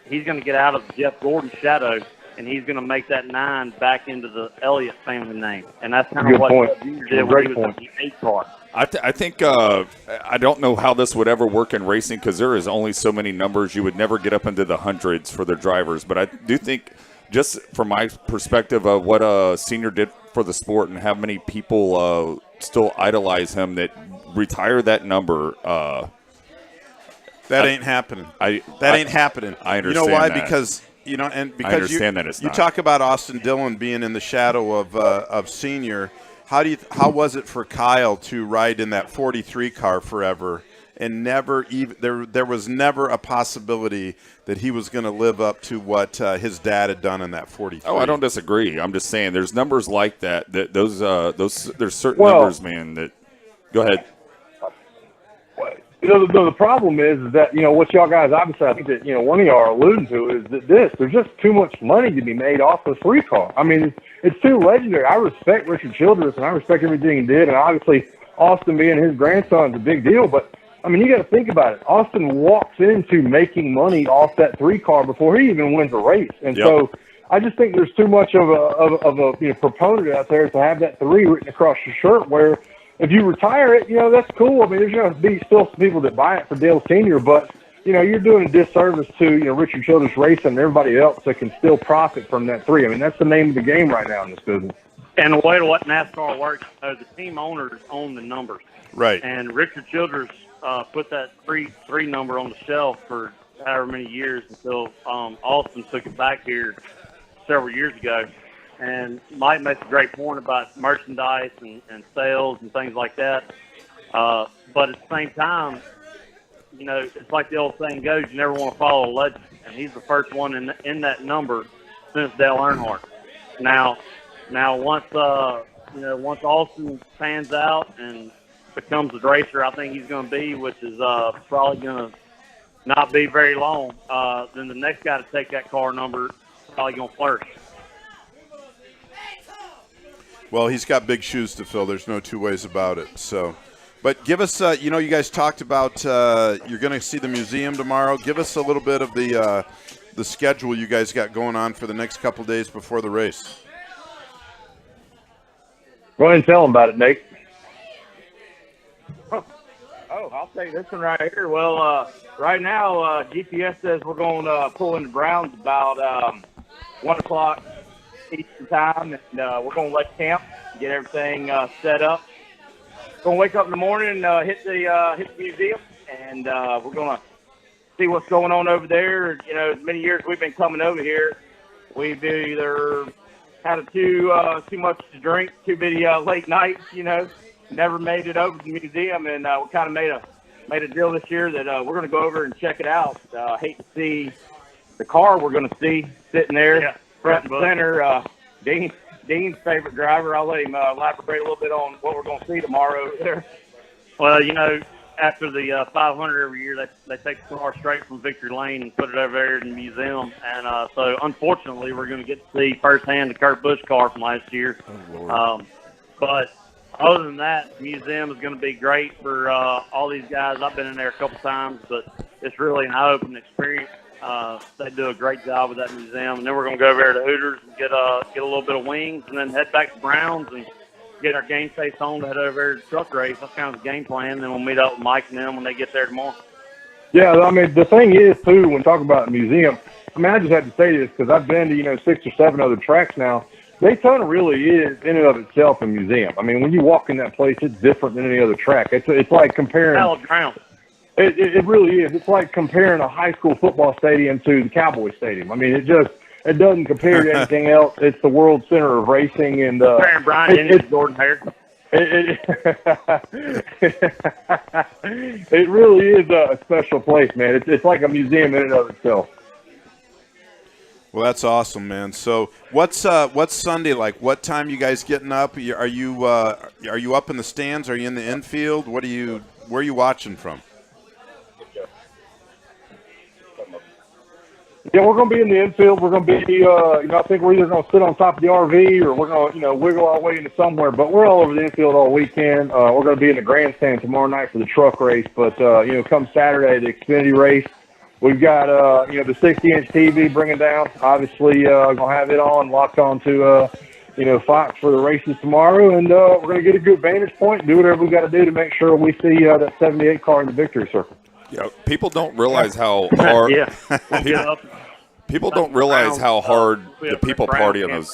he's going to get out of Jeff Gordon's shadow, and he's going to make that 9 back into the Elliott family name. And that's kind of what Junior did when he was in the 8 car. I think I don't know how this would ever work in racing because there is only so many numbers. You would never get up into the hundreds for the drivers. But I do think, just from my perspective of what Senior did for the sport and how many people still idolize him, that retire that number. That ain't happening. That ain't happening. I understand. You know why? That. Because I understand that it's you not. talk about Austin Dillon being in the shadow of Senior. How was it for Kyle to ride in that 43 car forever and never even there was never a possibility that he was going to live up to what his dad had done in that 43? Oh, I don't disagree. I'm just saying there's numbers like that those there's certain numbers, man, that go ahead. The problem is that, what y'all guys, obviously, I think that, one of y'all are alluding to is that there's just too much money to be made off the 3 car. I mean, it's too legendary. I respect Richard Childress, and I respect everything he did, and obviously Austin being his grandson is a big deal, but, I mean, you got to think about it. Austin walks into making money off that 3 car before he even wins a race, and so I just think there's too much of a proponent out there to have that 3 written across your shirt where if you retire it, that's cool. I mean, there's going to be still some people that buy it for Dale Sr., but, you're doing a disservice to, Richard Childress Racing and everybody else that can still profit from that 3. I mean, that's the name of the game right now in this business. And the way to what NASCAR works, the team owners own the numbers. Right. And Richard Childress put that 3 number on the shelf for however many years until Austin took it back here several years ago. And Mike makes a great point about merchandise and sales and things like that. But at the same time, it's like the old saying goes, you never want to follow a legend. And he's the first one in that number since Dale Earnhardt. Now once Austin pans out and becomes the racer I think he's going to be, which is probably going to not be very long, then the next guy to take that car number is probably going to flourish. Well, he's got big shoes to fill. There's no two ways about it. So, but give us, you guys talked about you're going to see the museum tomorrow. Give us a little bit of the schedule you guys got going on for the next couple of days before the race. Go ahead and tell them about it, Nate. Oh, I'll take this one right here. Well, right now, GPS says we're going to pull into Browns about 1 o'clock Eastern time, and we're going to let camp, get everything set up. Going to wake up in the morning and hit the museum, and we're going to see what's going on over there. Many years we've been coming over here, we've either had too much to drink, too many late nights, never made it over to the museum, and we kind of made a deal this year that we're going to go over and check it out. Hate to see the car we're going to see sitting there front and center. Dean's favorite driver. I'll let him elaborate a little bit on what we're going to see tomorrow over there. Well, after the 500 every year, they take the car straight from Victory Lane and put it over there in the museum. And so, unfortunately, we're going to get to see firsthand the Kurt Busch car from last year. But other than that, the museum is going to be great for all these guys. I've been in there a couple times, but it's really an eye-opening experience. They do a great job with that museum. And then we're going to go over there to Hooters and get a little bit of wings and then head back to Browns and get our game face on to head over there to the truck race. That's kind of the game plan. Then we'll meet up with Mike and them when they get there tomorrow. Yeah, I mean, the thing is, too, when talking about the museum, I mean, I just have to say this because I've been to, 6 or 7 other tracks now. Daytona really is, in and of itself, a museum. I mean, when you walk in that place, it's different than any other track. It's like comparing. Hallowed ground. It really is. It's like comparing a high school football stadium to the Cowboy Stadium. I mean, it doesn't compare to anything else. It's the world center of racing, and comparing Brian Denny to Jordan Hare. It really is a special place, man. It's like a museum in and of itself. Well, that's awesome, man. So, what's Sunday like? What time you guys getting up? Are you up in the stands? Are you in the infield? Where are you watching from? Yeah, we're going to be in the infield. We're going to be, I think we're either going to sit on top of the RV or we're going to, wiggle our way into somewhere. But we're all over the infield all weekend. We're going to be in the grandstand tomorrow night for the truck race. But, come Saturday, the Xfinity race, we've got, the 60-inch TV bringing down. Obviously, going to have it on, locked on to, Fox for the races tomorrow. And we're going to get a good vantage point and do whatever we got to do to make sure we see that 78 car in the victory circle. Yeah, people don't realize how hard. People don't realize how hard the people party on those.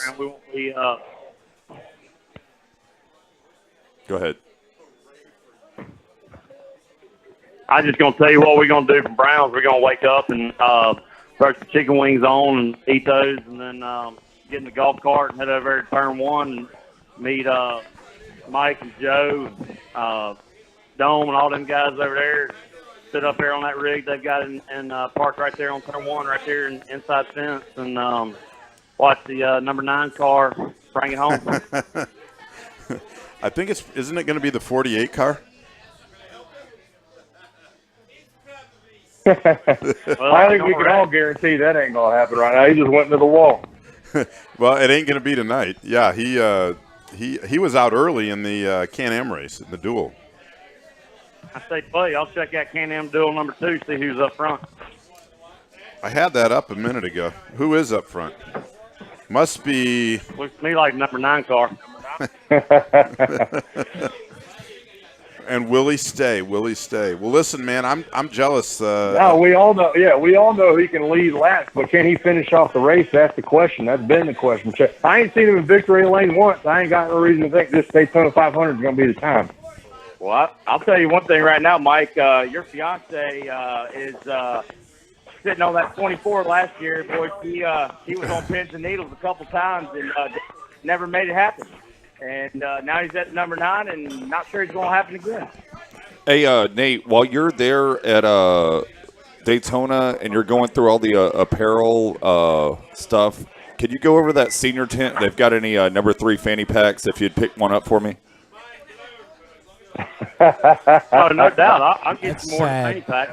Go ahead. I'm just going to tell you what we're going to do from Browns. We're going to wake up and throw some chicken wings on and eat those, and then get in the golf cart and head over to turn 1 and meet Mike and Joe, Dome, and all them guys over there sit up there on that rig they've got in parked right there on turn 1, right there inside fence, and watch the number 9 car bring it home. I think isn't it going to be the 48 car? I think we can all guarantee that ain't gonna happen right now. He just went into the wall. Well, it ain't going to be tonight. Yeah, he was out early in the Can-Am race, in the duel. I say, buddy, I'll check out Can-Am duel number 2, see who's up front. I had that up a minute ago. Who is up front? Must be. Looks to me like number 9 car. And Willie Stay. Well, listen, man, I'm jealous. No, we all know. Yeah, we all know he can lead laps, but can he finish off the race? That's the question. That's been the question. I ain't seen him in victory lane once. I ain't got no reason to think this Daytona 500 is going to be the time. Well, I'll tell you one thing right now, Mike. Your fiance is sitting on that 24 last year. Boy, he was on pins and needles a couple times and never made it happen. And now he's at number 9, and not sure it's going to happen again. Hey, Nate, while you're there at Daytona and you're going through all the apparel stuff, could you go over that senior tent? They've got any number 3 fanny packs if you'd pick one up for me? Oh, no doubt. I'll get some more fanny pack.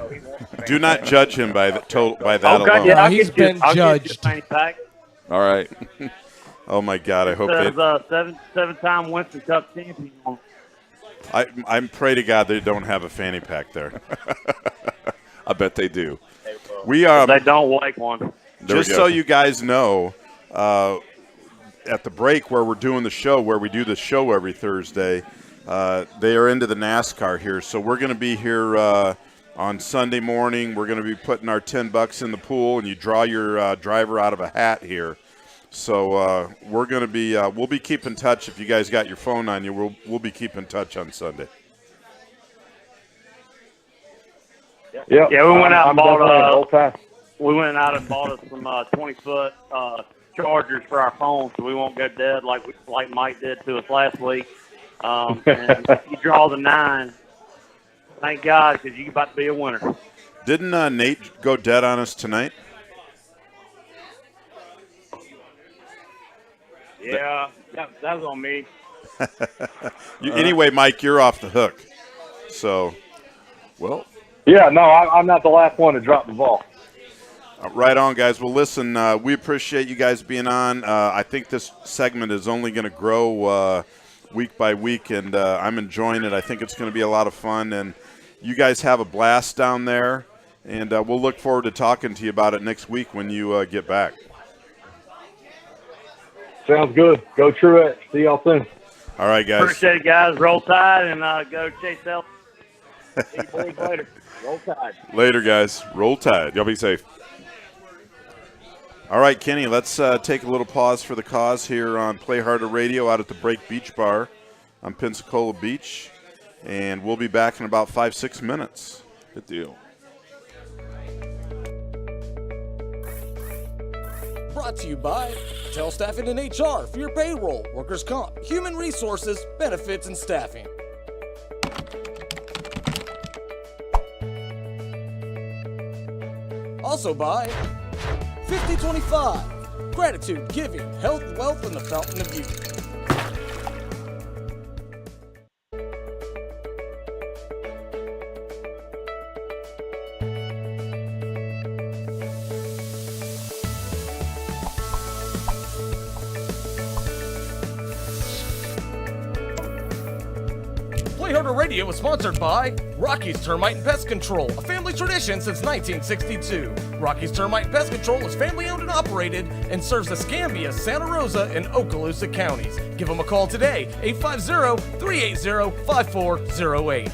Do not judge him by that alone. Yeah, he's been judged. Fanny pack. All right. Oh my God! I hope they. Seven-time Winston Cup champion. I pray to God they don't have a fanny pack there. I bet they do. We are. They don't like one. Just so you guys know, at the break where we're doing the show, where we do the show every Thursday, they are into the NASCAR here. So we're going to be here on Sunday morning. We're going to be putting our $10 in the pool, and you draw your driver out of a hat here. So we're going to be we'll be keeping in touch. If you guys got your phone on you, we'll be keeping in touch on Sunday. Yeah, we went out and bought us some 20-foot chargers for our phones, so we won't go dead like Mike did to us last week. And you draw the 9. Thank God, because you're about to be a winner. Didn't Nate go dead on us tonight? Yeah, that was on me. Anyway, Mike, you're off the hook. So, well. Yeah, no, I'm not the last one to drop the ball. Right on, guys. Well, listen, we appreciate you guys being on. I think this segment is only going to grow week by week, and I'm enjoying it. I think it's going to be a lot of fun, and you guys have a blast down there, and we'll look forward to talking to you about it next week when you get back. Sounds good. Go Truex. See y'all soon. All right, guys. Appreciate it, guys. Roll Tide and go chase Elf. See you boys later. Roll Tide. Later, guys. Roll Tide. Y'all be safe. All right, Kenny, let's take a little pause for the cause here on Play Harder Radio out at the Break Beach Bar on Pensacola Beach. And we'll be back in about 5-6 minutes. Good deal. Brought to you by Patel Staffing and HR for your payroll, workers' comp, human resources, benefits, and staffing. Also by 5025, gratitude, giving, health, wealth, and the fountain of youth. Play Harder Radio is sponsored by Rocky's Termite and Pest Control, a family tradition since 1962. Rocky's Termite and Pest Control is family owned and operated and serves the Escambia, Santa Rosa, and Okaloosa counties. Give them a call today, 850-380-5408.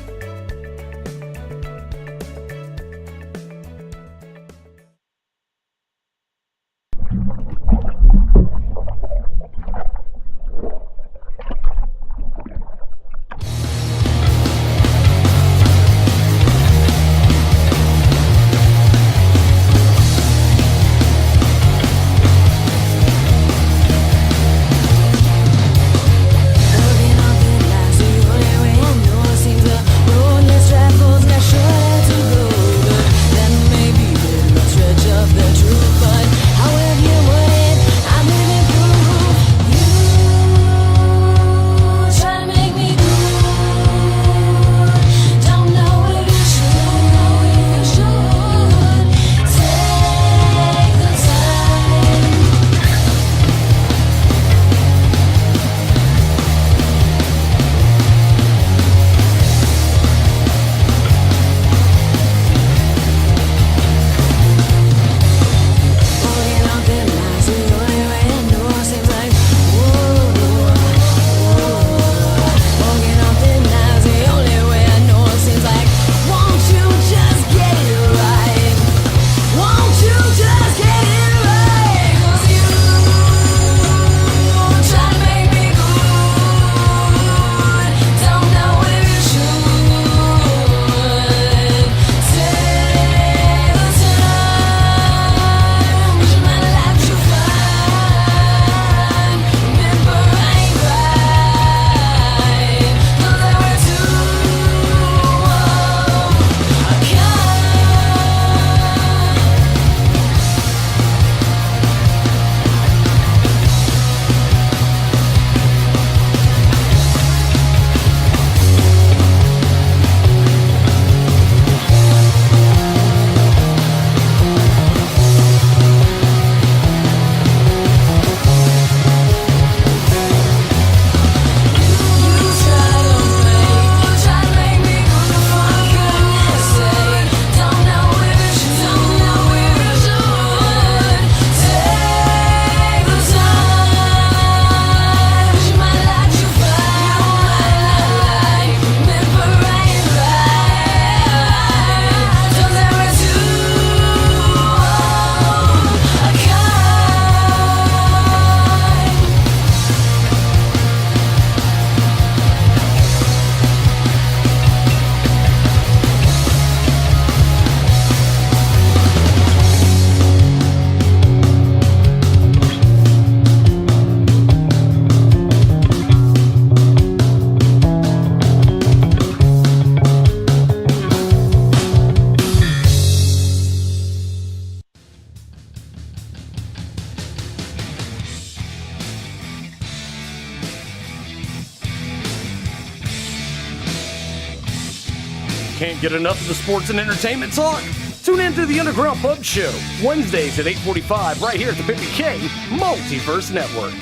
Can't get enough of the sports and entertainment talk? Tune in to the Underground Pub Show, Wednesdays at 8:45 right here at the 50K Multiverse Network.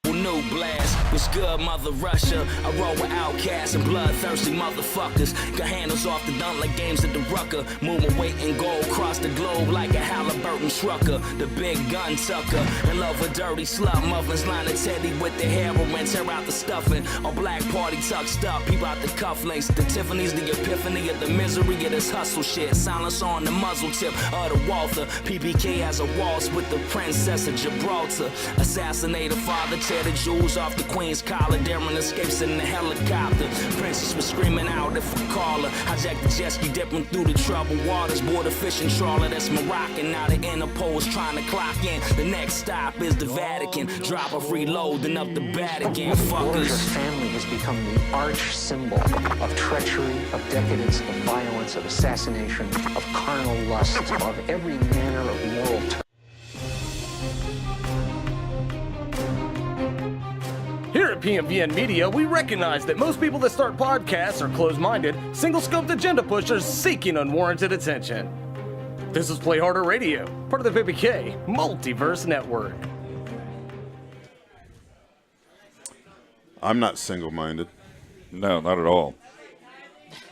New blast, what's good, Mother Russia? I roll with outcasts and bloodthirsty motherfuckers. Got handles off the dump like games at the Rucker. Moving weight and gold across the globe like a Halliburton trucker. The big gun tucker. In love with dirty slut muffins. Line of Teddy with the heroin. Tear out the stuffing. On black party tucked up. Peep out the cufflinks. The Tiffany's, the epiphany of the misery of this hustle shit. Silence on the muzzle tip of the Walther. PPK has a waltz with the princess of Gibraltar. Assassinate a father, tear the jewels off the queen's collar. Darren escapes in the helicopter. Princess was screaming out if I call her. Hijack the jet ski, dipping through the troubled waters. Board a fishing trawler that's Moroccan. Now the Interpol is trying to clock in. The next stop is the Vatican. Drop a reload, then up the bat again. Fuckers. Borgia's family has become the arch symbol of treachery, of decadence, of violence, of assassination, of carnal lust, of every manner of moral turpitude. Here at PMVN Media, we recognize that most people that start podcasts are closed-minded, single-scoped agenda pushers seeking unwarranted attention. This is Play Harder Radio, part of the BBK Multiverse Network. I'm not single-minded. No, not at all.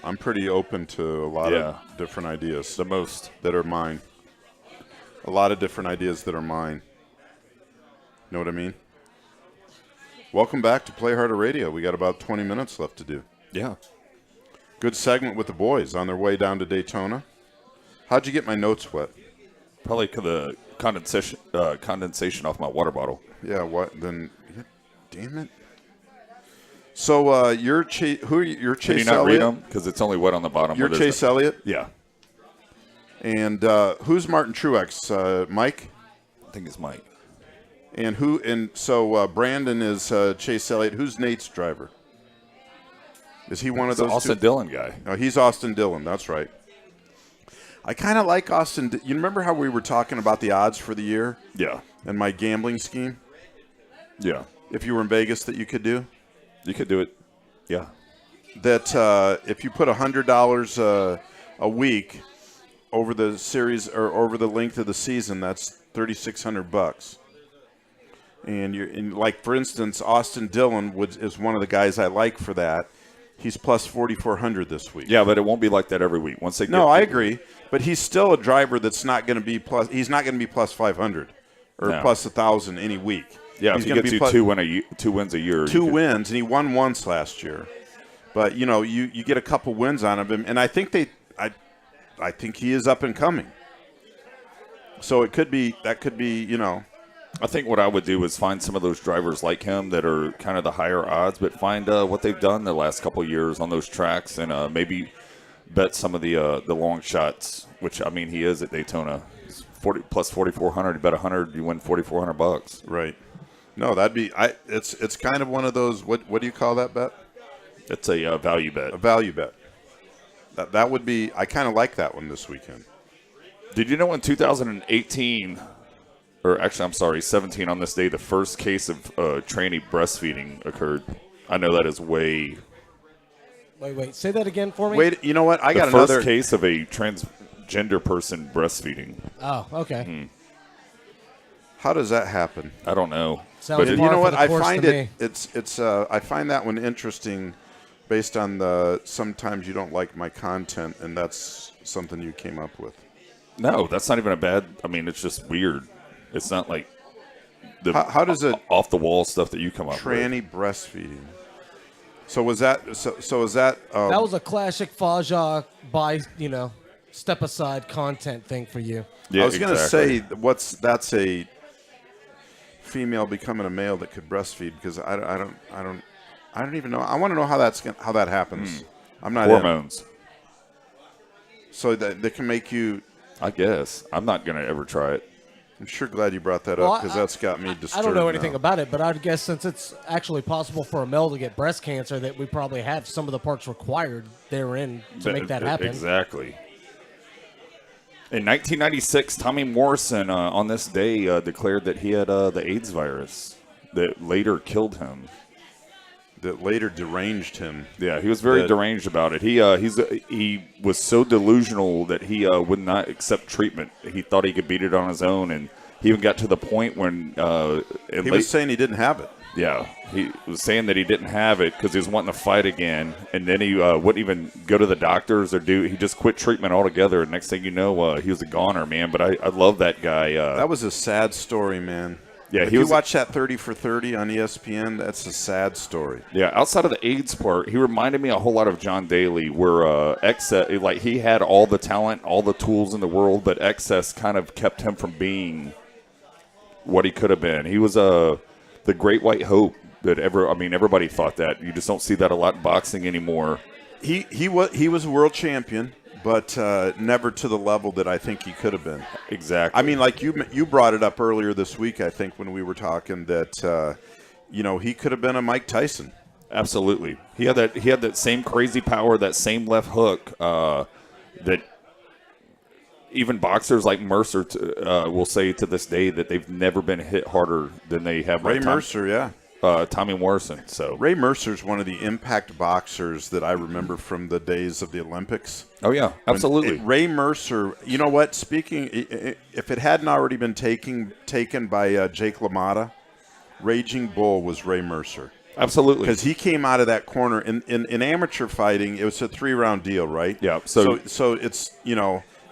I'm pretty open to a lot of different ideas. The most. That are mine. A lot of different ideas that are mine. Know what I mean? Welcome back to Play Harder Radio. We got about 20 minutes left to do. Yeah. Good segment with the boys on their way down to Daytona. How'd you get my notes wet? Probably the condensation off my water bottle. Yeah, what? Then, damn it. So you're Chase Elliott? Can you not read them? Because it's only wet on the bottom. You're Chase Elliott? Yeah. And who's Martin Truex? Mike? I think it's Mike. And so Brandon is Chase Elliott. Who's Nate's driver? Is he one of those Austin Dillon guy. No, he's Austin Dillon. That's right. I kind of like Austin. You remember how we were talking about the odds for the year? Yeah. And my gambling scheme? Yeah. If you were in Vegas that you could do? You could do it. Yeah. That if you put $100 a week over the series or over the length of the season, that's $3,600. And like for instance, Austin Dillon is one of the guys I like for that. He's plus 4,400 this week. Yeah, but it won't be like that every week. I agree, but he's still a driver that's not going to be plus. He's not going to be plus 500 or plus 1,000 any week. Yeah, he's if he gets you two wins a year. Two wins, and he won once last year. But you get a couple wins on him, and I think I think he is up and coming. So that could be. I think what I would do is find some of those drivers like him that are kind of the higher odds, but find what they've done the last couple of years on those tracks, and maybe bet some of the long shots. Which I mean, he is at Daytona. He's 40 plus 4,400. You bet 100, you win $4,400. Right. No, that'd be. It's kind of one of those. What do you call that bet? It's a value bet. A value bet. That would be. I kind of like that one this weekend. Did you know in 2018? Or actually, I'm sorry, 17 on this day, the first case of tranny breastfeeding occurred. I know that is way. Wait. Say that again for me. Wait, you know what? I got the another first case of a transgender person breastfeeding. Oh, okay. How does that happen? I don't know. Sounds but you know what? I find it. It's. I find that one interesting, based on the sometimes you don't like my content, and that's something you came up with. No, that's not even a bad. I mean, it's just weird. It's not like the how does it off the wall stuff that you come up with. Tranny breastfeeding. So was that? So is that? That was a classic Faja step aside content thing for you. Yeah, I was going to say that's a female becoming a male that could breastfeed, because I don't even know. I want to know how that happens. I'm not hormones. So that they can make you. I guess I'm not going to ever try it. I'm sure glad you brought that up, because that's got me disturbed. I don't know anything about it, but I'd guess since it's actually possible for a male to get breast cancer, that we probably have some of the parts required therein to make that happen. Exactly. In 1996, Tommy Morrison on this day declared that he had the AIDS virus that later killed him. that later deranged him. Yeah, he was very deranged about it. He was so delusional that he would not accept treatment. He thought he could beat it on his own, and he even got to the point when he was saying he didn't have it. Yeah, he was saying that he didn't have it because he was wanting to fight again, and then he wouldn't even go to the doctors or he just quit treatment altogether. And next thing you know, he was a goner, man. But I love that guy. That was a sad story, man. Yeah, if you watch that 30 for 30 on ESPN, that's a sad story. Yeah, outside of the AIDS part, he reminded me a whole lot of John Daly, where he had all the talent, all the tools in the world, but excess kind of kept him from being what he could have been. He was the great white hope that everybody thought that. You just don't see that a lot in boxing anymore. He was a world champion, but never to the level that I think he could have been. Exactly. I mean, like you brought it up earlier this week, I think, when we were talking that he could have been a Mike Tyson. Absolutely. He had that same crazy power, that same left hook that even boxers like Mercer will say to this day that they've never been hit harder than they have. Ray Mercer, yeah. Tommy Morrison. So Ray Mercer's one of the impact boxers that I remember from the days of the Olympics. Oh yeah, absolutely. Ray Mercer. You know what? Speaking, if it hadn't already been taken by Jake LaMotta, Raging Bull was Ray Mercer. Absolutely, because he came out of that corner in amateur fighting. It was a 3-round deal, right? Yeah. So it's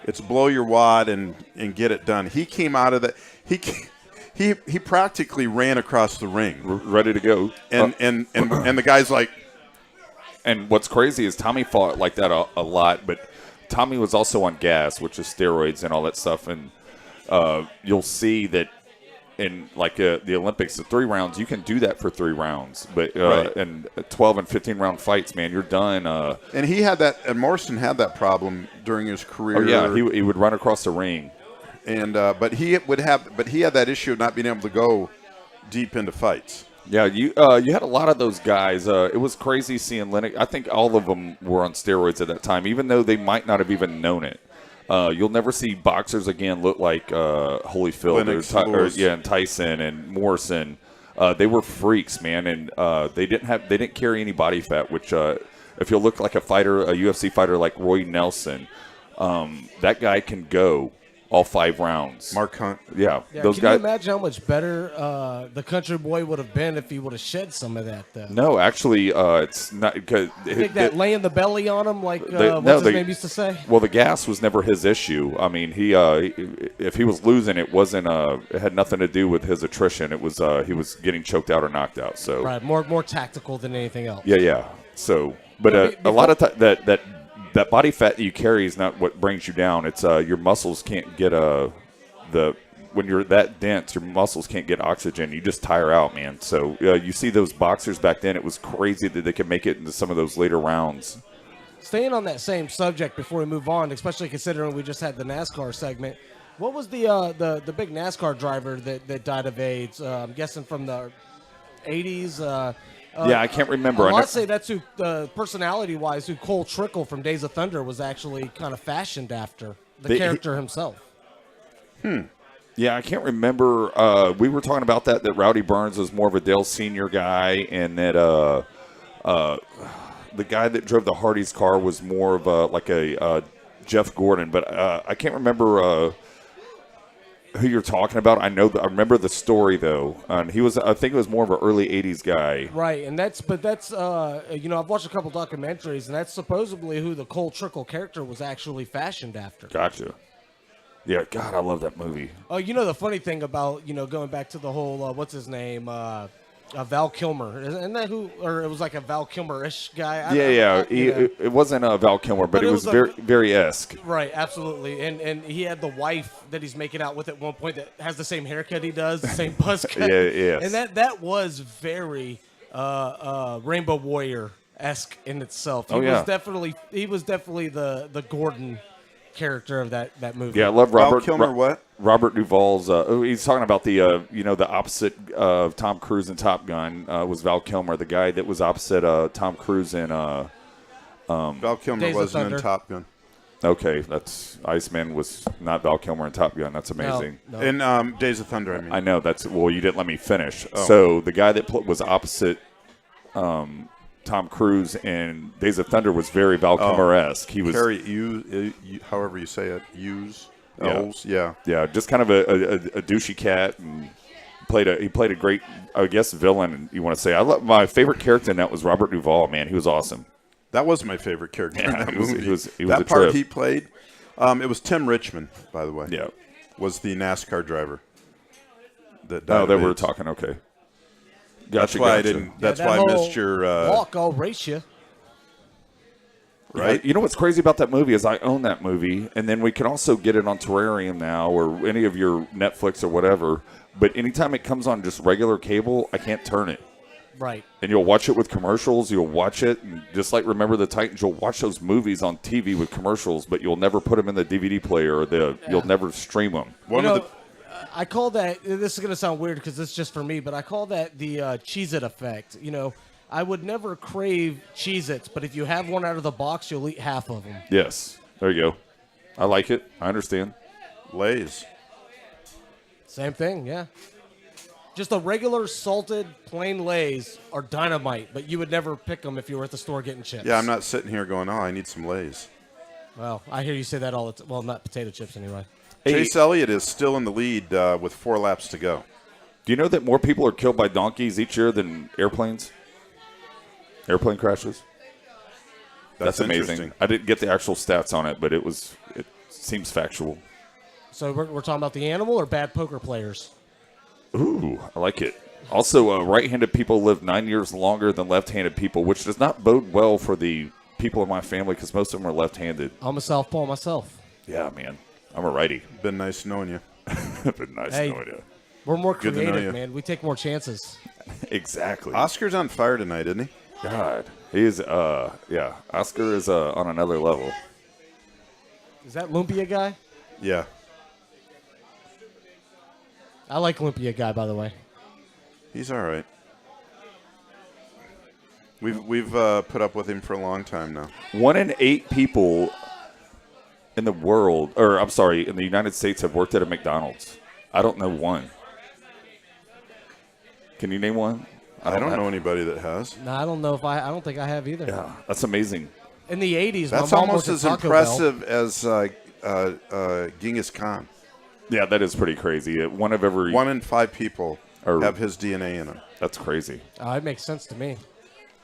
it's blow your wad and get it done. He came out of that. He practically ran across the ring, ready to go, and the guy's like. And what's crazy is Tommy fought like that a lot, but Tommy was also on gas, which is steroids and all that stuff. And you'll see that in like the Olympics, the 3 rounds, you can do that for 3 rounds, but right. in 12 and 15 round fights, man, you're done. And he had that, and Morrison had that problem during his career. Oh yeah, he would run across the ring. And but he had that issue of not being able to go deep into fights. Yeah, you had a lot of those guys. It was crazy seeing Lennox. I think all of them were on steroids at that time, even though they might not have even known it. You'll never see boxers again look like Holyfield and Tyson and Morrison. They were freaks, man, and they didn't carry any body fat. Which, if you look like a UFC fighter like Roy Nelson, that guy can go all 5 rounds. Mark Hunt. Yeah, those can guys. you imagine how much better the country boy would have been if he would have shed some of that? No, actually, it's not because you think that laying the belly on him, like what's his name used to say. Well, the gas was never his issue. I mean, if he was losing, it wasn't. It had nothing to do with his attrition. It was he was getting choked out or knocked out. So right, more tactical than anything else. Yeah. So, but a lot of that body fat that you carry is not what brings you down. It's your muscles can't get when you're that dense, your muscles can't get oxygen. You just tire out, man. So you see those boxers back then. It was crazy that they could make it into some of those later rounds. Staying on that same subject before we move on, especially considering we just had the NASCAR segment. What was the big NASCAR driver that died of AIDS? I'm guessing from the 80s. Yeah, I can't remember. I'd say that's who, personality-wise, who Cole Trickle from Days of Thunder was actually kind of fashioned after, the character himself. Yeah, I can't remember. We were talking about that Rowdy Burns was more of a Dale Sr. guy, and that the guy that drove the Hardy's car was more of a Jeff Gordon. But I can't remember who you're talking about. I remember the story though, and I think it was more of an early '80s guy. Right, and that's I've watched a couple documentaries, and that's supposedly who the Cole Trickle character was actually fashioned after. Gotcha. Yeah, God, I love that movie. Oh, the funny thing about going back to the whole what's his name, Val Kilmer, isn't that who? Or it was like a Val Kilmer-ish guy. It wasn't Val Kilmer, but it was very, very esque. Right, absolutely, and he had the wife that he's making out with at one point that has the same haircut he does, the same buzz cut. Yes. And that was very Rainbow Warrior-esque in itself. He was definitely the Gordon character of that movie. Yeah, I love Robert. Val Kilmer, what? Robert Duvall's. He's talking about the opposite of Tom Cruise in Top Gun was Val Kilmer, the guy that was opposite Tom Cruise in. Val Kilmer wasn't in Top Gun. Okay, that's Iceman was not Val Kilmer in Top Gun. That's amazing. No. In Days of Thunder, I mean. I know you didn't let me finish. Oh. So the guy that was opposite Tom Cruise in Days of Thunder was very Val Kilmer-esque. He was however you say it, yeah, just kind of a douchey cat, and he played a great, I guess, villain. You want to say? My favorite character in that was Robert Duvall. Man, he was awesome. That was my favorite character in that movie. He was that a part trip. he played. It was Tim Richmond, by the way. Yeah, was the NASCAR driver that died. Oh, that of we were AIDS. talking. Okay, That's why I didn't. That's why I missed your walk. I'll race you. Right. You know what's crazy about that movie is I own that movie, and then we can also get it on Terrarium now or any of your Netflix or whatever. But anytime it comes on just regular cable, I can't turn it. Right. And you'll watch it with commercials. You'll watch it, and just like Remember the Titans, you'll watch those movies on TV with commercials, but you'll never put them in the DVD player or you'll never stream them. I call that, this is going to sound weird because it's just for me, but I call that the Cheez-It effect. You know, I would never crave Cheez-Its, but if you have one out of the box, you'll eat half of them. Yes. There you go. I like it. I understand. Lay's. Same thing, yeah. Just a regular salted plain Lay's are dynamite, but you would never pick them if you were at the store getting chips. Yeah, I'm not sitting here going, oh, I need some Lay's. Well, I hear you say that all the time. Well, not potato chips anyway. Chase Elliott is still in the lead with 4 laps to go. Do you know that more people are killed by donkeys each year than airplanes? Airplane crashes? That's amazing. I didn't get the actual stats on it, but it seems factual. So we're talking about the animal or bad poker players? Ooh, I like it. Also, right-handed people live 9 years longer than left-handed people, which does not bode well for the people in my family because most of them are left-handed. I'm a southpaw myself. Yeah, man. I'm a righty. Been nice knowing you. Been nice Hey, knowing you. We're more Good to know creative, you. man. We take more chances. Exactly. Oscar's on fire tonight, isn't he? God. He is, Oscar is on another level. Is that Lumpia guy? Yeah. I like Lumpia guy, by the way. He's all right. We've put up with him for a long time now. 1 in 8 people in the world, or I'm sorry, in the United States have worked at a McDonald's. I don't know one. Can you name one? I don't know anybody that has. No, I don't know if I don't think I have either. Yeah, that's amazing. In the 80s, That's my mom almost worked at as Taco Bell. impressive as Genghis Khan. Yeah, that is pretty crazy. 1 in 5 people have his DNA in them. That's crazy. It makes sense to me.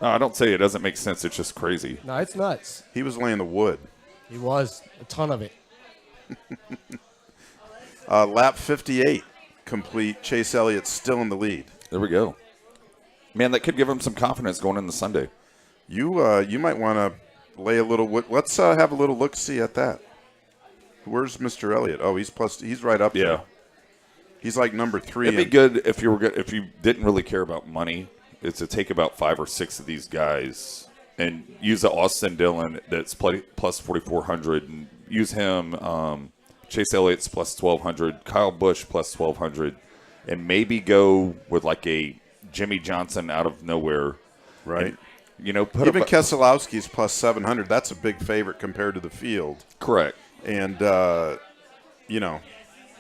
No, I don't say it doesn't make sense. It's just crazy. No, it's nuts. He was laying the wood. He was. A ton of it. Lap 58 complete. Chase Elliott's still in the lead. There we go. Man, that could give him some confidence going into Sunday. You might want to lay a little wood. Let's have a little look-see at that. Where's Mr. Elliott? Oh, he's right up there. He's like number 3. It'd be good if you didn't really care about money, is to take about 5 or 6 of these guys and use the Austin Dillon that's plus 4,400 and use him. Chase Elliott's plus 1,200, Kyle Busch plus 1,200, and maybe go with like a Jimmy Johnson out of nowhere. Right. And, even Keselowski's plus 700. That's a big favorite compared to the field. Correct. And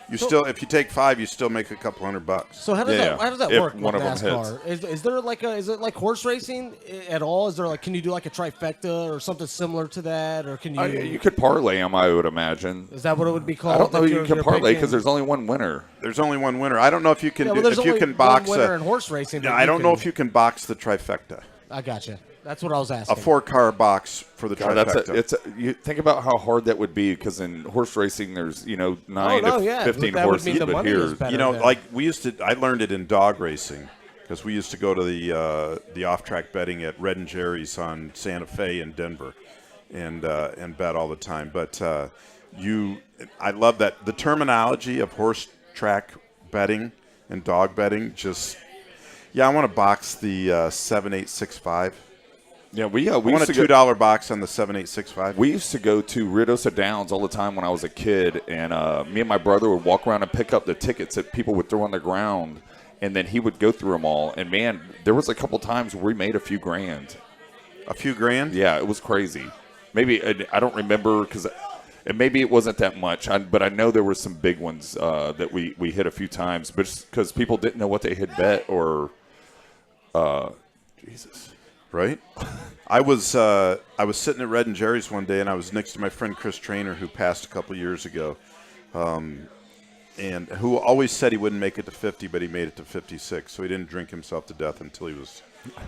if you take 5, you still make a couple $100. So how does that work with one of them NASCAR? Is there is it like horse racing at all? Is there can you do like a trifecta or something similar to that, or can you? You could parlay them, I would imagine. Is that what it would be called? I don't know. That You you're can parlay picking? because there's only one winner. There's only one winner. I don't know if you can. Yeah, well, there's if you only can box one winner in horse racing. I don't know if you can box the trifecta. I gotcha. That's what I was asking. A 4-car box for the trifecta. You think about how hard that would be, because in horse racing there's 9 to 15 horses, but here I learned it in dog racing because we used to go to the off-track betting at Red and Jerry's on Santa Fe in Denver, and bet all the time. But I love that the terminology of horse track betting and dog betting. I want to box the 7865. Yeah, we want a $2 box on the 7865. We used to go to Ruidoso Downs all the time when I was a kid, and me and my brother would walk around and pick up the tickets that people would throw on the ground, and then he would go through them all. And man, there was a couple times where we made a few grand. A few grand? Yeah, it was crazy. Maybe I don't remember and maybe it wasn't that much, but I know there were some big ones that we hit a few times, but because people didn't know what they had bet or Jesus. Right? I was sitting at Red and Jerry's one day, and I was next to my friend Chris Trainer, who passed a couple years ago, and who always said he wouldn't make it to 50, but he made it to 56. So he didn't drink himself to death until he was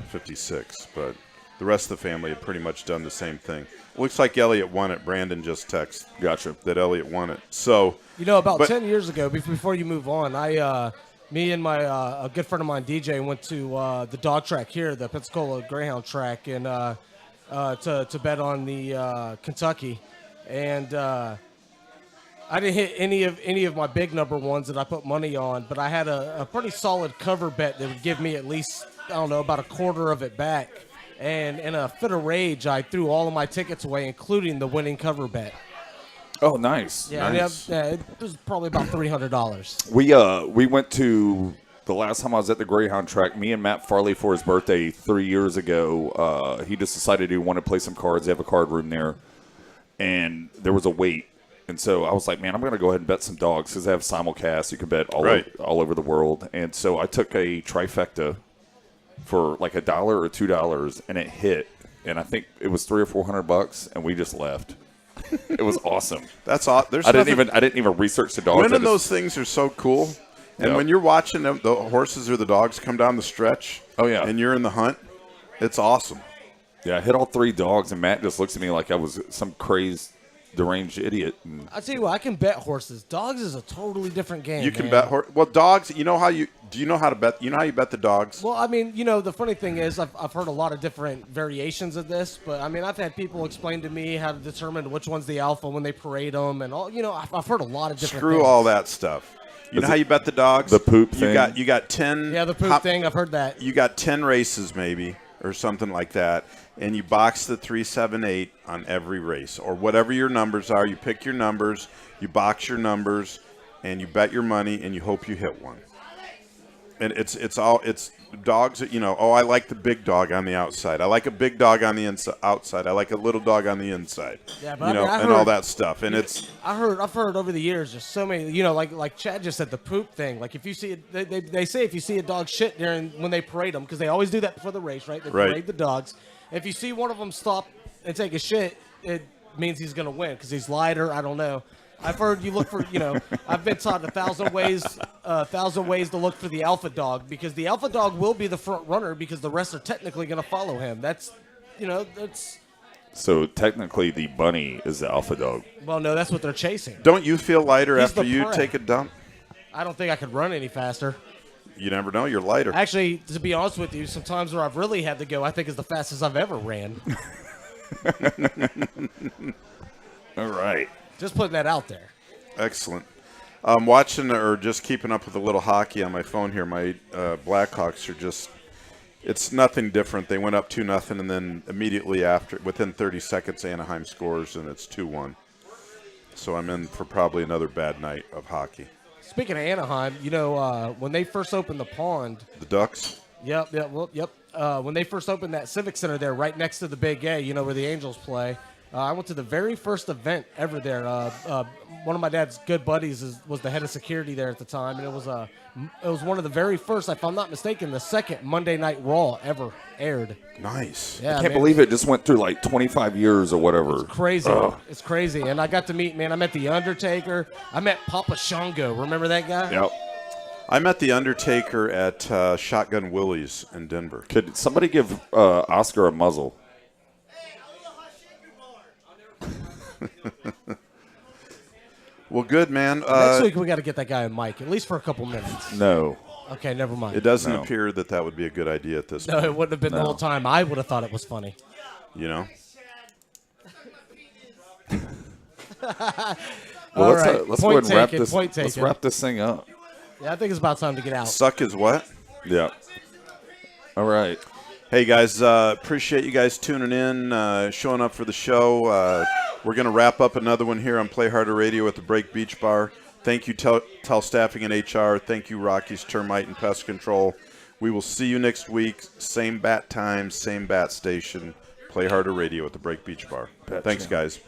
56. But the rest of the family had pretty much done the same thing. Looks like Elliot won it. Brandon just texted that Elliot won it. So about 10 years ago, before you move on, me and a good friend of mine, DJ, went to the dog track here, the Pensacola Greyhound track, and to bet on the Kentucky, and I didn't hit any of my big number ones that I put money on, but I had a pretty solid cover bet that would give me at least, I don't know, about a quarter of it back. And in a fit of rage, I threw all of my tickets away, including the winning cover bet. Oh, nice. Yeah, nice. It was probably about $300. We went to the last time I was at the Greyhound track. Me and Matt Farley for his birthday 3 years ago. He just decided he wanted to play some cards. They have a card room there, and there was a wait. And so I was like, man, I'm going to go ahead and bet some dogs because they have simulcast. You can bet all over the world. And so I took a trifecta for like $1 or $2, and it hit. And I think it was $300 or $400, and we just left. It was awesome. That's awesome. I didn't even research the dogs. Winning those things are so cool. And when you're watching the horses or the dogs come down the stretch, and you're in the hunt, it's awesome. Yeah, I hit all 3 dogs, and Matt just looks at me like I was some crazed, deranged idiot. I tell you what, I can bet horses. Dogs is a totally different game. You can bet well, dogs. Do you know how you bet? You know how you bet the dogs? Well, I mean, the funny thing is, I've heard a lot of different variations of this, but I mean, I've had people explain to me how to determine which one's the alpha when they parade them, and all. I've heard a lot of different. Screw things. all that stuff. You know how you bet the dogs? The poop thing. You got 10. Yeah, the poop thing. I've heard that. You got 10 races maybe or something like that, and you box the 3, 7, 8 on every race or whatever your numbers are. You pick your numbers, you box your numbers, and you bet your money, and you hope you hit one. And it's dogs that, I like the big dog on the outside. I like a big dog on the outside. I like a little dog on the inside. Yeah, but and all that stuff. And I've heard over the years there's so many, like Chad just said, the poop thing. Like if you see they say if you see a dog shit when they parade them, because they always do that before the race, right? They parade the dogs. If you see one of them stop and take a shit, it means he's going to win because he's lighter. I don't know. I've heard you look for, I've been taught 1,000 ways to look for the alpha dog, because the alpha dog will be the front runner because the rest are technically going to follow him. That's. So technically the bunny is the alpha dog. Well, no, that's what they're chasing. Don't you feel lighter He's after you prey. take a dump? I don't think I could run any faster. You never know. You're lighter. Actually, to be honest with you, sometimes where I've really had to go, I think is the fastest I've ever ran. All right. Just putting that out there. Excellent. I'm watching or just keeping up with a little hockey on my phone here. My Blackhawks are just, it's nothing different. They went up 2-0, and then immediately after, within 30 seconds, Anaheim scores, and it's 2-1. So I'm in for probably another bad night of hockey. Speaking of Anaheim, when they first opened the pond. The Ducks? Yep. When they first opened that Civic Center there right next to the Big A, where the Angels play, I went to the very first event ever there. One of my dad's good buddies was the head of security there at the time, and it was one of the very first, if I'm not mistaken, the second Monday Night Raw ever aired. Nice. Yeah, I can't believe it just went through like 25 years or whatever. It's crazy. Ugh. It's crazy. And I got to meet, I met The Undertaker. I met Papa Shango. Remember that guy? Yep. I met The Undertaker at Shotgun Willie's in Denver. Could somebody give Oscar a muzzle? Well, good, man. Next week we got to get that guy a mic, at least for a couple minutes. No. Okay, never mind. It doesn't appear that would be a good idea at this point. No, it wouldn't have been the whole time. I would have thought it was funny. Well, All let's right. go ahead and wrap this. Point Let's taken. wrap this thing up. Yeah, I think it's about time to get out. Suck is what? Yeah. All right. Hey, guys, appreciate you guys tuning in, showing up for the show. We're going to wrap up another one here on Play Harder Radio at the Break Beach Bar. Thank you, Tell Staffing and HR. Thank you, Rocky's Termite and Pest Control. We will see you next week. Same bat time, same bat station. Play Harder Radio at the Break Beach Bar. Thanks, guys.